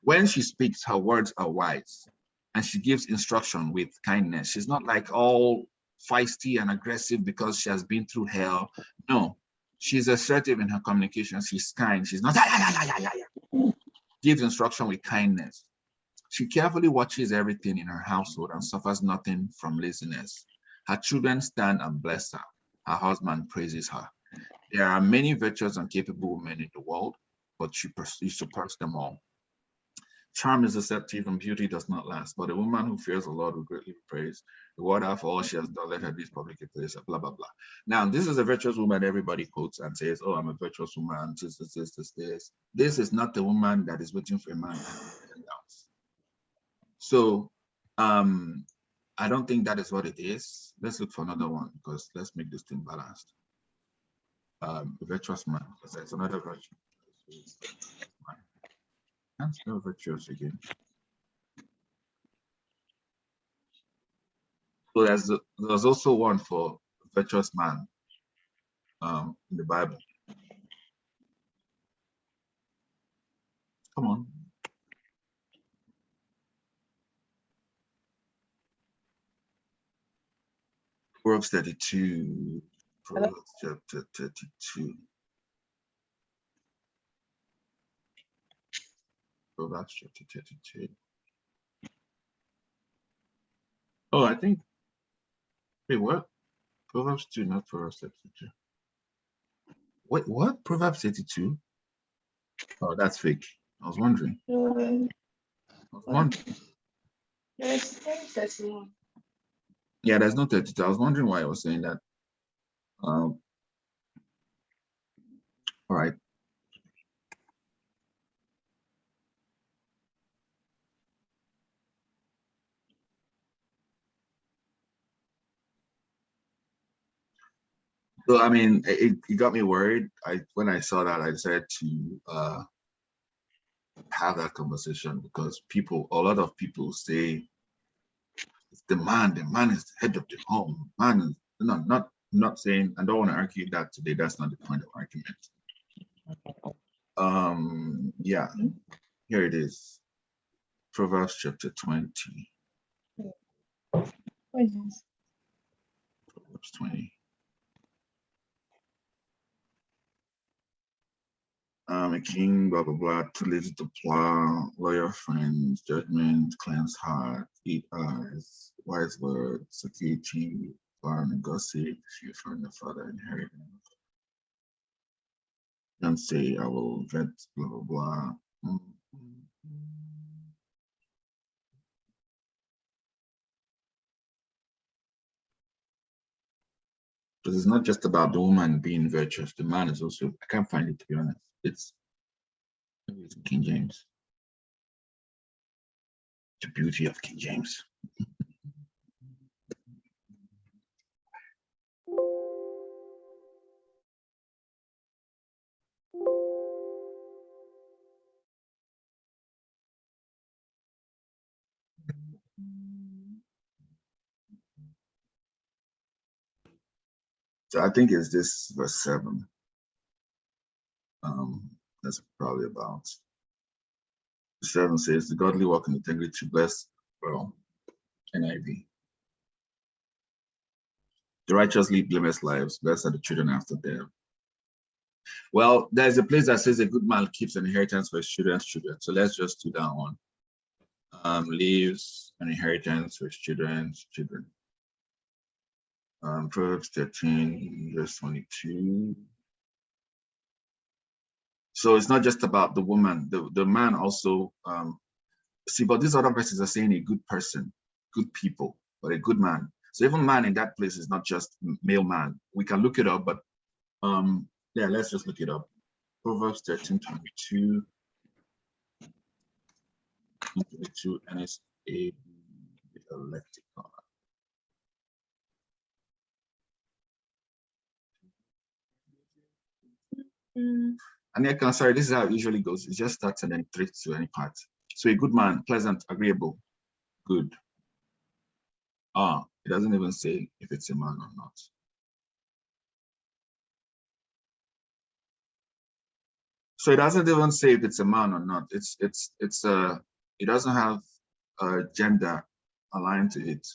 When she speaks, her words are wise, and she gives instruction with kindness. She's not like all feisty and aggressive because she has been through hell. No, she's assertive in her communication. She's kind. She's not gives instruction with kindness. She carefully watches everything in her household and suffers nothing from laziness. Her children stand and bless her. Her husband praises her. There are many virtuous and capable women in the world, but you suppress them all. Charm is deceptive and beauty does not last, but a woman who fears the Lord will greatly be praised. The word for all she has done, let her be publicly placed, blah, blah, blah. Now, this is a virtuous woman everybody quotes and says, oh, I'm a virtuous woman, this. This is not the woman that is waiting for a man. So, I don't think that is what it is. Let's look for another one because let's make this thing balanced. Virtuous man, because there's another virtue. Can't spell virtuous again. So there's also one for virtuous man in the Bible. Come on. Proverbs 32. Proverbs chapter 32. Proverbs chapter 32. Oh, I think. Wait, what? Proverbs 2, not Proverbs 32. Wait, what? Proverbs 32? Oh, that's fake. I was wondering.
There's 31.
Yeah, there's no 32. I was wondering why I was saying that. All right. So I mean, it got me worried. When I saw that, I decided to have that conversation because a lot of people say it's the man is the head of the home. Man is not saying, I don't want to argue that today. That's not the point of argument. Yeah, here it is. Proverbs chapter 20.
What is this?
Proverbs 20. A king, blah, blah, blah, too lazy to plow, loyal friends, judgment, cleanse heart, eat eyes, wise words, security, foreign and gossip, fear from the father, inheritance. Don't say, I will vet, blah, blah, blah. But it's not just about the woman being virtuous. The man is also, I can't find it, to be honest. It's King James. The beauty of King James. So I think it's this verse 7. That's probably about. 7 says, the godly walk in integrity, blessed, well, NIV. The righteous lead blameless lives, blessed are the children after them. Well, there's a place that says a good man keeps an inheritance for his children's children. So let's just do that one. Leaves an inheritance for his children's children. Proverbs 13, verse 22. So it's not just about the woman, the man also, see, but these other verses are saying a good person, good people, but a good man. So even man in that place is not just male man. We can look it up, but yeah, let's just look it up. Proverbs 13:22. 22, and it's a lexicon. And I sorry, this is how it usually goes. It just starts and then drifts to any part. So a good man, pleasant, agreeable, good. It doesn't even say if it's a man or not. So it doesn't even say if it's a man or not. It doesn't have a gender aligned to it.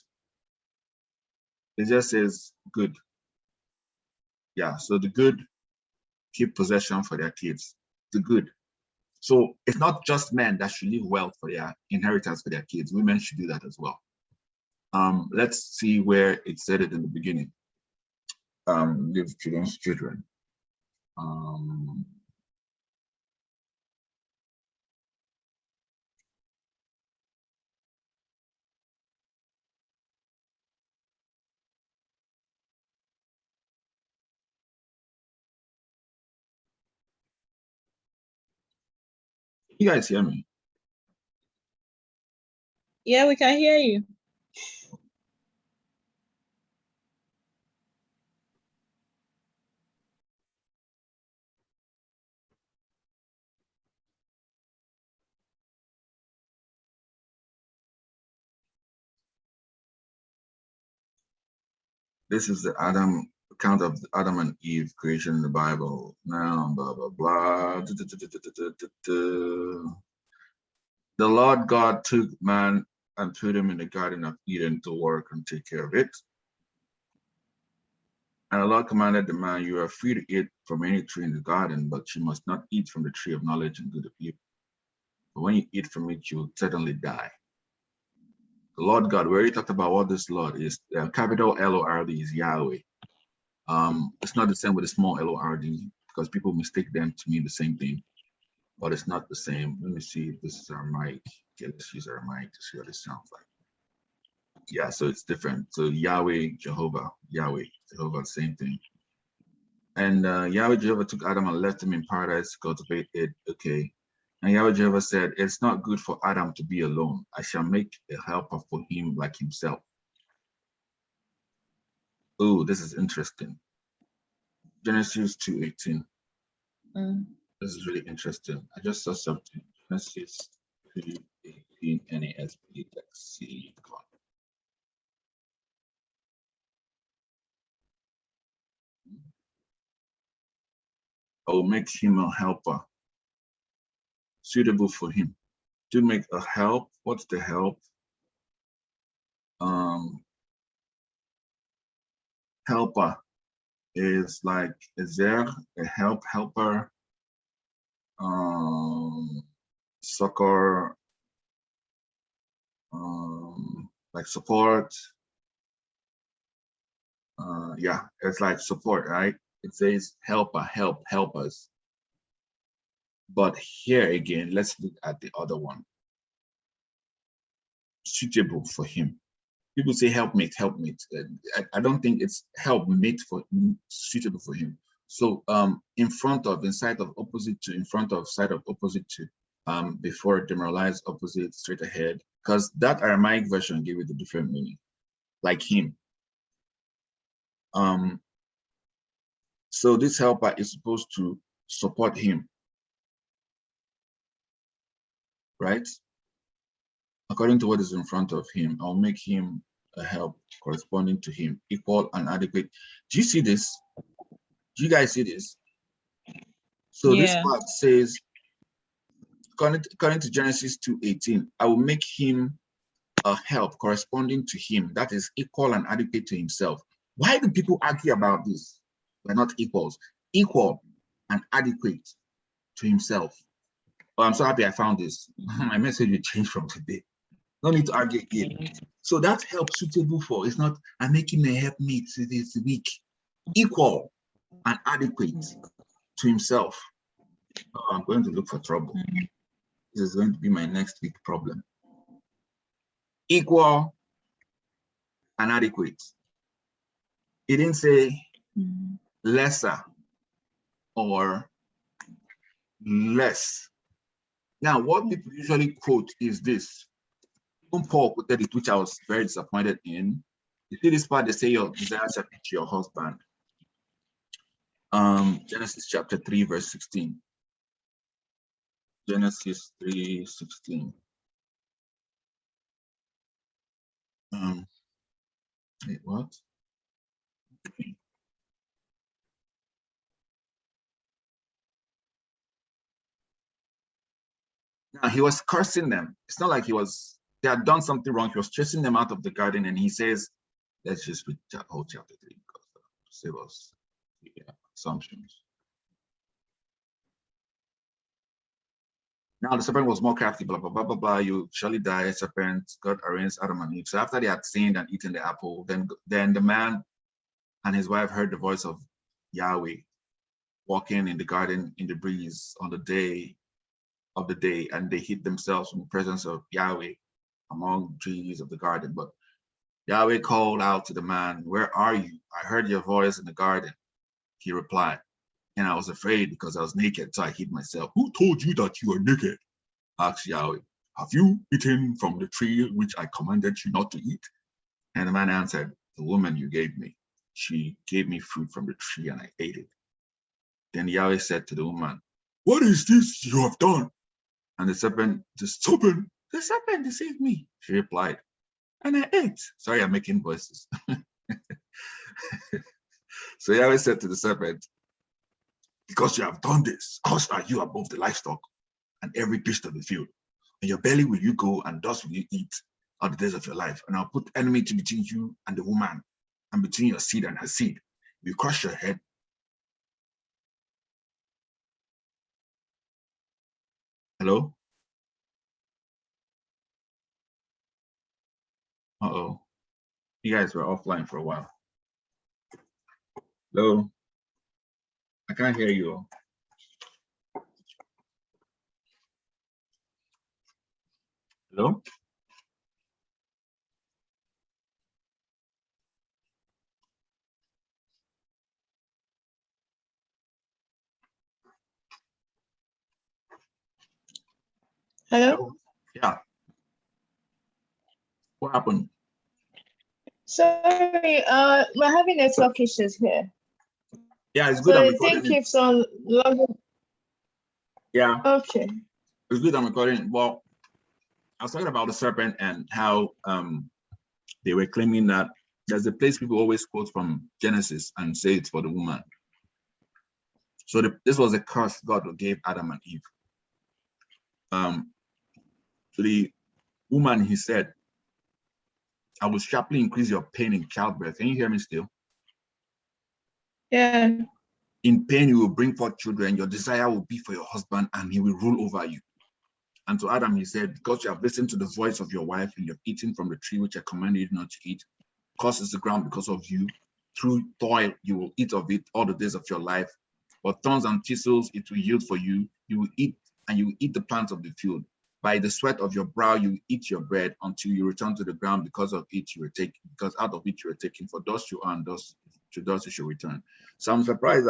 It just says good. Yeah, so the good keep possession for their kids. The good. So it's not just men that should leave wealth for their inheritance for their kids. Women should do that as well. Let's see where it said it in the beginning. Leave children's children. Um, you guys hear me?
Yeah, we can hear you.
This is the Adam account of Adam and Eve creation in the Bible. Now, blah blah blah. The Lord God took man and put him in the Garden of Eden to work and take care of it. And the Lord commanded the man, "You are free to eat from any tree in the garden, but you must not eat from the tree of knowledge and good of evil. But when you eat from it, you will certainly die." The Lord God, we already talked about what this Lord is. Capital L-O-R-D is Yahweh. It's not the same with a small L-O-R-D because people mistake them to mean the same thing, but it's not the same. Let me see if this is our mic. Okay, let's use our mic to see what it sounds like. Yeah, so it's different. So Yahweh, Jehovah, same thing. And Yahweh Jehovah took Adam and left him in paradise to cultivate it. Okay. And Yahweh Jehovah said, "It's not good for Adam to be alone. I shall make a helper for him like himself." Oh, this is interesting. Genesis 2:18. This is really interesting. I just saw something. Genesis 2:18 NASB text C. I will make him a helper suitable for him. To make a help, what's the help? Helper is like, is there a helper, succor, like support. Yeah, it's like support, right? It says helper, help us. But here again, let's look at the other one. Suitable for him. People say helpmate. I don't think it's helpmate for suitable for him. So in front of, inside of, opposite to, in front of, side of, opposite to, before demoralize, opposite, straight ahead, because that Aramaic version gave it a different meaning, like him. So this helper is supposed to support him, right? According to what is in front of him, I'll make him a help corresponding to him, equal and adequate. Do you see this? Do you guys see this? So
Yeah.
this part says, according to Genesis 2:18, I will make him a help corresponding to him, that is equal and adequate to himself. Why do people argue about this? We're not equals. Equal and adequate to himself. Oh, I'm so happy I found this. My message will change from today. No need to argue again. So that help suitable for, it's not, I'm making a helpmate this week. Equal and adequate to himself. Oh, I'm going to look for trouble. This is going to be my next big problem. Equal and adequate. It didn't say lesser or less. Now, what people usually quote is this. Even Paul quoted it, which I was very disappointed in. You see this part, they say your desires shall be to your husband. Genesis chapter 3, verse 16. Genesis 3:16. Wait, what? Okay. Now he was cursing them. It's not like they had done something wrong. He was chasing them out of the garden, and he says, let's just read the whole chapter 3 because save us assumptions. Now the serpent was more crafty, blah, blah, blah, blah, blah. You surely die, serpent. God arranged Adam and Eve. So after they had sinned and eaten the apple, then the man and his wife heard the voice of Yahweh walking in the garden in the breeze on the day of the day, and they hid themselves in the presence of Yahweh among trees of the garden. But Yahweh called out to the man, "Where are you? I heard your voice in the garden." He replied, "And I was afraid because I was naked, so I hid myself." "Who told you that you are naked?" asked Yahweh. "Have you eaten from the tree which I commanded you not to eat?" And the man answered, "The woman you gave me, she gave me fruit from the tree and I ate it." Then Yahweh said to the woman, "What is this you have done?" And the serpent deceived me, she replied, "and I ate." Sorry, I'm making voices. So Yahweh said to the serpent, "Because you have done this, cursed are you above the livestock and every beast of the field. In your belly will you go, and dust will you eat all the days of your life. And I'll put enmity between you and the woman, and between your seed and her seed. You crush your head." Hello? Uh-oh. You guys were offline for a while. Hello? I can't hear you. Hello?
Hello?
Yeah. What happened?
Sorry, we're having network issues here.
Yeah, it's good
So
I'm
the thing
recording it.
keeps on logging.
Yeah,
Okay.
it's good I'm recording it. Well, I was talking about the serpent and how they were claiming that there's a place people always quote from Genesis and say it's for the woman. So this was a curse God gave Adam and Eve. To the woman, he said, "I will sharply increase your pain in childbirth." Can you hear me still?
Yeah.
"In pain, you will bring forth children. Your desire will be for your husband, and he will rule over you." And to Adam, he said, "Because you have listened to the voice of your wife, and you have eaten from the tree which I commanded you not to eat, curses the ground because of you. Through toil, you will eat of it all the days of your life. But thorns and thistles it will yield for you. You will eat, and you will eat the plants of the field. By the sweat of your brow, you eat your bread until you return to the ground, because of it you were taken, because out of it you were taken. For dust you are, and dust to dust you shall return." So I'm surprised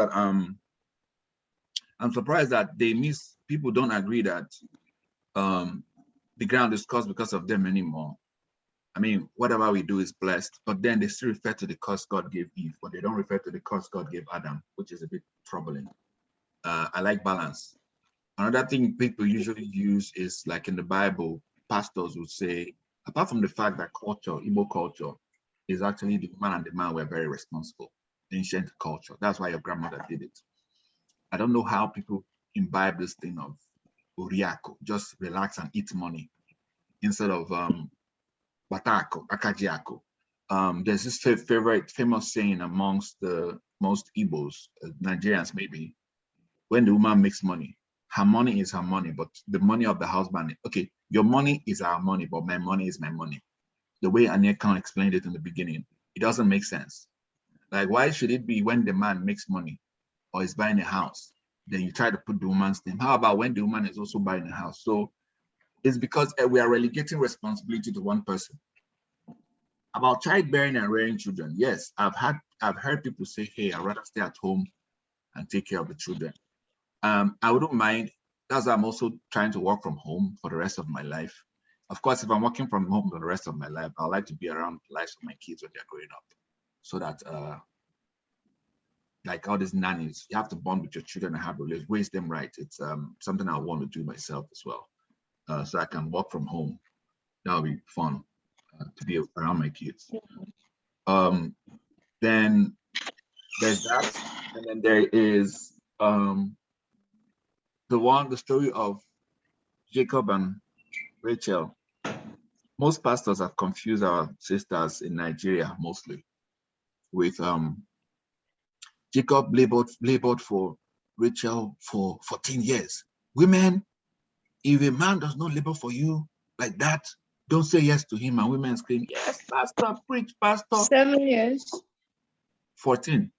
that people don't agree that the ground is cursed because of them anymore. I mean, whatever we do is blessed, but then they still refer to the curse God gave Eve, but they don't refer to the curse God gave Adam, which is a bit troubling. I like balance. Another thing people usually use is, like in the Bible, pastors would say, apart from the fact that Igbo culture, is actually the woman and the man were very responsible. Ancient culture. That's why your grandmother did it. I don't know how people imbibe this thing of Uriako, just relax and eat money, instead of Batako, Akajiako. There's this famous saying amongst most Igbos, Nigerians maybe, when the woman makes money, her money is her money, but the money of the husband, okay, your money is our money, but my money is my money. The way Aneka explained it in the beginning, it doesn't make sense. Like, why should it be when the man makes money or is buying a house, then you try to put the woman's name? How about when the woman is also buying a house? So it's because we are relegating responsibility to one person. About childbearing and rearing children, yes, I've heard people say, "Hey, I'd rather stay at home and take care of the children." I wouldn't mind. That's why I'm also trying to work from home for the rest of my life. Of course, if I'm working from home for the rest of my life, I'd like to be around the lives of my kids when they're growing up, so that like all these nannies, you have to bond with your children and have relations, raise them right. It's something I want to do myself as well, so I can work from home. That'll be fun to be around my kids. Then there's that, and then there is the story of Jacob and Rachel. Most pastors have confused our sisters in Nigeria mostly with Jacob labored for Rachel for 14 years. Women, if a man does not labor for you like that, don't say yes to him. And women scream, "Yes, pastor, preach, pastor."
7 years.
14.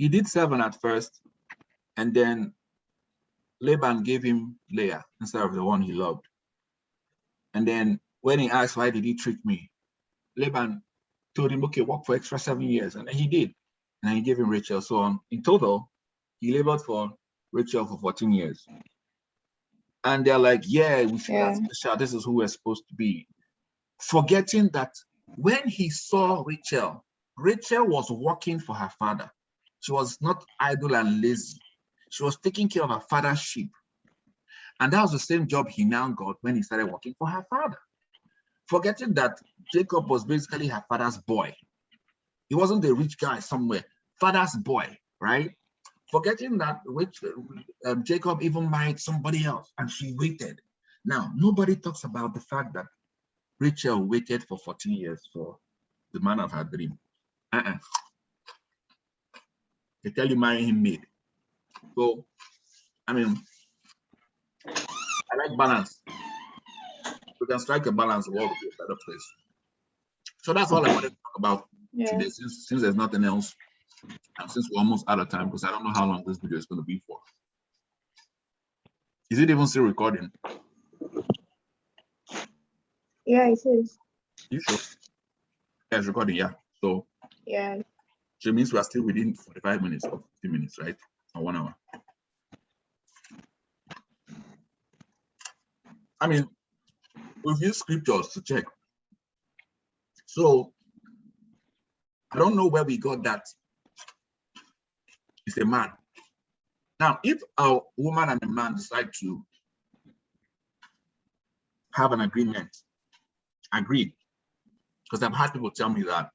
he did 7 at first, and then Laban gave him Leah instead of the one he loved. And then when he asked, why did he trick me? Laban told him, okay, work for extra 7 years. And then he did. And he gave him Rachel. So in total, he labored for Rachel for 14 years. And they're like, yeah, we feel that's special. This is who we're supposed to be. Forgetting that when he saw Rachel, Rachel was working for her father. She was not idle and lazy. She was taking care of her father's sheep. And that was the same job he now got when he started working for her father. Forgetting that Jacob was basically her father's boy. He wasn't a rich guy somewhere, father's boy, right? Forgetting that Jacob even married somebody else and she waited. Now, nobody talks about the fact that Rachel waited for 14 years for the man of her dream. They tell you marry him made. So, I mean, I like balance. We can strike a balance, the world will be a better place. So that's all I wanted to talk about today, since there's nothing else. And since we're almost out of time, because I don't know how long this video is going to be for. Is it even still recording?
Yeah, it is.
You sure? Yeah, it's recording, yeah. So
Yeah.
it means we are still within 45 minutes or 50 minutes, right? Or 1 hour. I mean, we've used scriptures to check. So I don't know where we got that. It's a man. Now, if a woman and a man decide to have an agreed, because I've had people tell me that,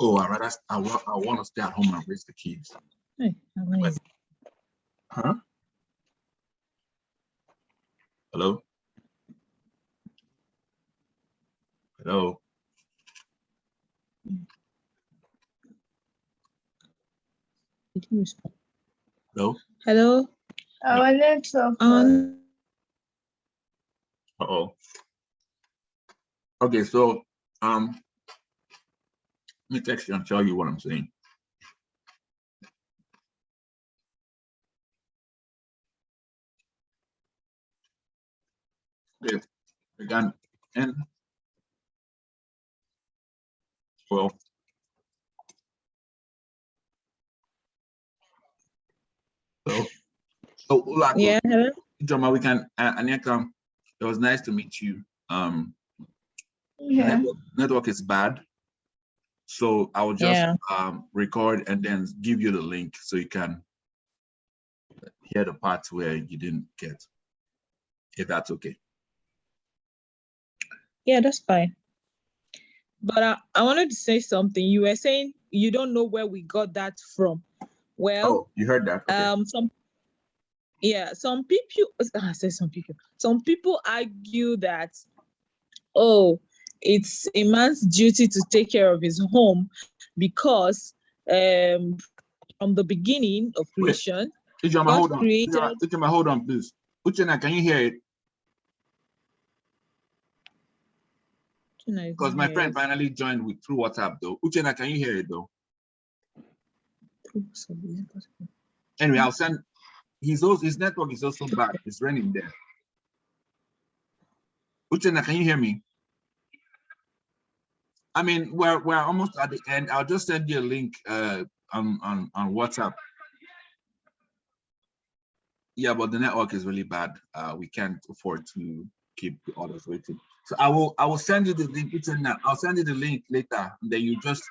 oh, I want to stay at home and raise the kids.
Hey,
But, huh? Hello? Hello?
did you respond?
Hello?
Hello.
Our network.
Uh-oh. Okay, so let me text you and tell you what I'm saying. Okay, again, and well, so like,
Yeah. Hello.
Joma, we can Anyaka, it was nice to meet you.
Yeah.
Network is bad, so I will just record and then give you the link so you can hear the parts where you didn't get, if that's okay.
Yeah, that's fine. But I wanted to say something. You were saying you don't know where we got that from. Well,
oh, you heard that? Okay.
Some people, I said some people argue that, oh, it's a man's duty to take care of his home because from the beginning of creation,
Ijoma,
God
hold on.
created.
Ijoma, hold on, please. Uchenna, can you hear it? Because my friend finally joined through WhatsApp though. Uchenna, can you hear it though? Anyway, I'll send. His network is also bad. It's raining there. Uchenna, can you hear me? I mean, we're almost at the end. I'll just send you a link on WhatsApp. Yeah, but the network is really bad. We can't afford to keep the others waiting. So I will send you the link. Uchenna, I'll send you the link later. And then you just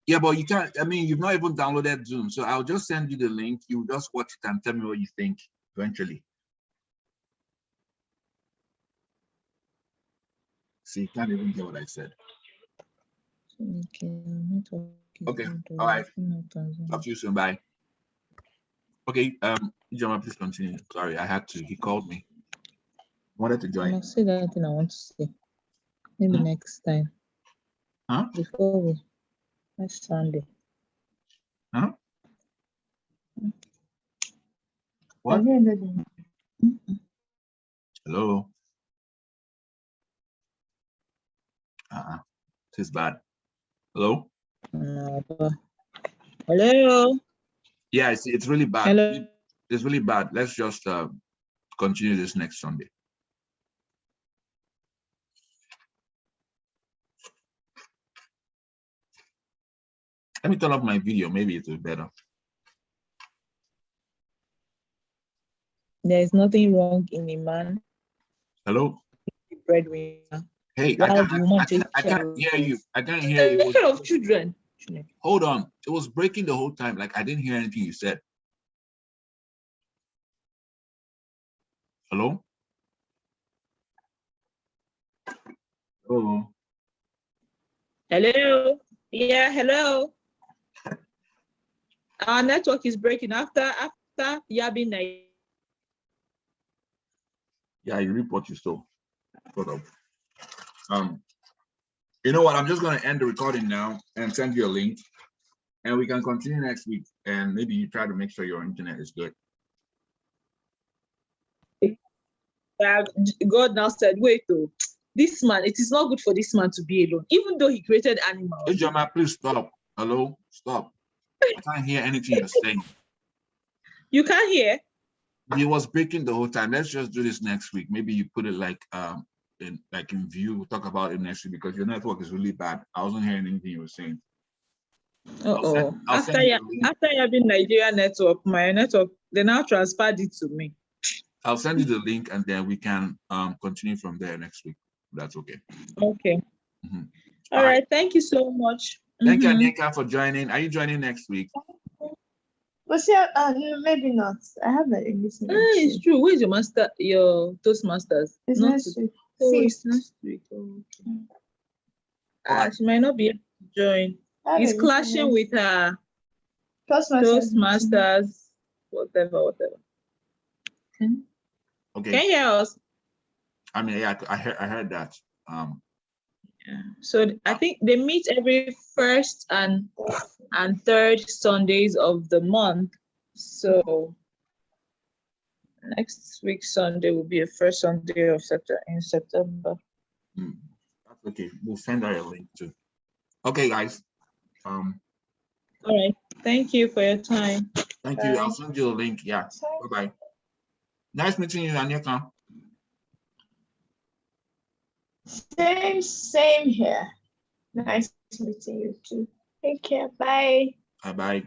Yeah, but you can't, I mean, you've not even downloaded Zoom. So I'll just send you the link. You just watch it and tell me what you think eventually. See, you can't even hear what I said. Okay, all right. Talk to you soon, bye. Okay, Ijoma, please continue. Sorry, I had to, he called me. Wanted to join.
I must say that thing I want to say. Maybe next time.
Huh?
Before we, next Sunday.
Huh? What? Hello? It's bad. Hello?
Hello.
Yeah, it's really bad.
Hello.
It's really bad. Let's just continue this next Sunday. Let me turn off my video. Maybe it will be better.
There's nothing wrong in a man.
Hello?
Breadwinner.
Hey, I can't hear you. I can't hear you.
Take care of children.
Hold on. It was breaking the whole time. Like I didn't hear anything you said. Hello? Hello?
Hello. Yeah, hello. Our network is breaking after Yabi night.
Yeah, you reap what you sow. Sort of. You know what? I'm just going to end the recording now and send you a link, and we can continue next week. And maybe you try to make sure your internet is good.
God now said, wait, though, this man, it is not good for this man to be alone, even though he created animals.
Hey, Jama, please stop. Hello? Stop. I can't hear anything you're saying.
You can't hear?
He was breaking the whole time. Let's just do this next week. Maybe you put it like in view. We'll talk about it next week because your network is really bad. I wasn't hearing anything you were saying.
After having Nigeria network, my network, they now transferred it to me.
I'll send you the link and then we can continue from there next week. That's okay.
Okay.
Mm-hmm.
All right. Thank you so much.
Thank you, Anika, for joining. Are you joining next week?
But yeah, maybe not. I have an English.
It's true. Where's your master? Your Toastmasters?
It's next week.
It's next week. Oh, okay. She might not be able to join. It's clashing with her Toastmasters, whatever.
Okay.
Can you hear us?
I mean, yeah, I heard that.
Yeah. So I think they meet every first and third Sundays of the month. So next week Sunday will be the first Sunday of September.
That's okay. We'll send her a link too. Okay, guys.
All right. Thank you for your time.
Thank you. I'll send you a link. Yeah. Bye-bye. Nice meeting you, Anika.
Same here. Nice meeting you too. Take care. Bye.
Bye-bye.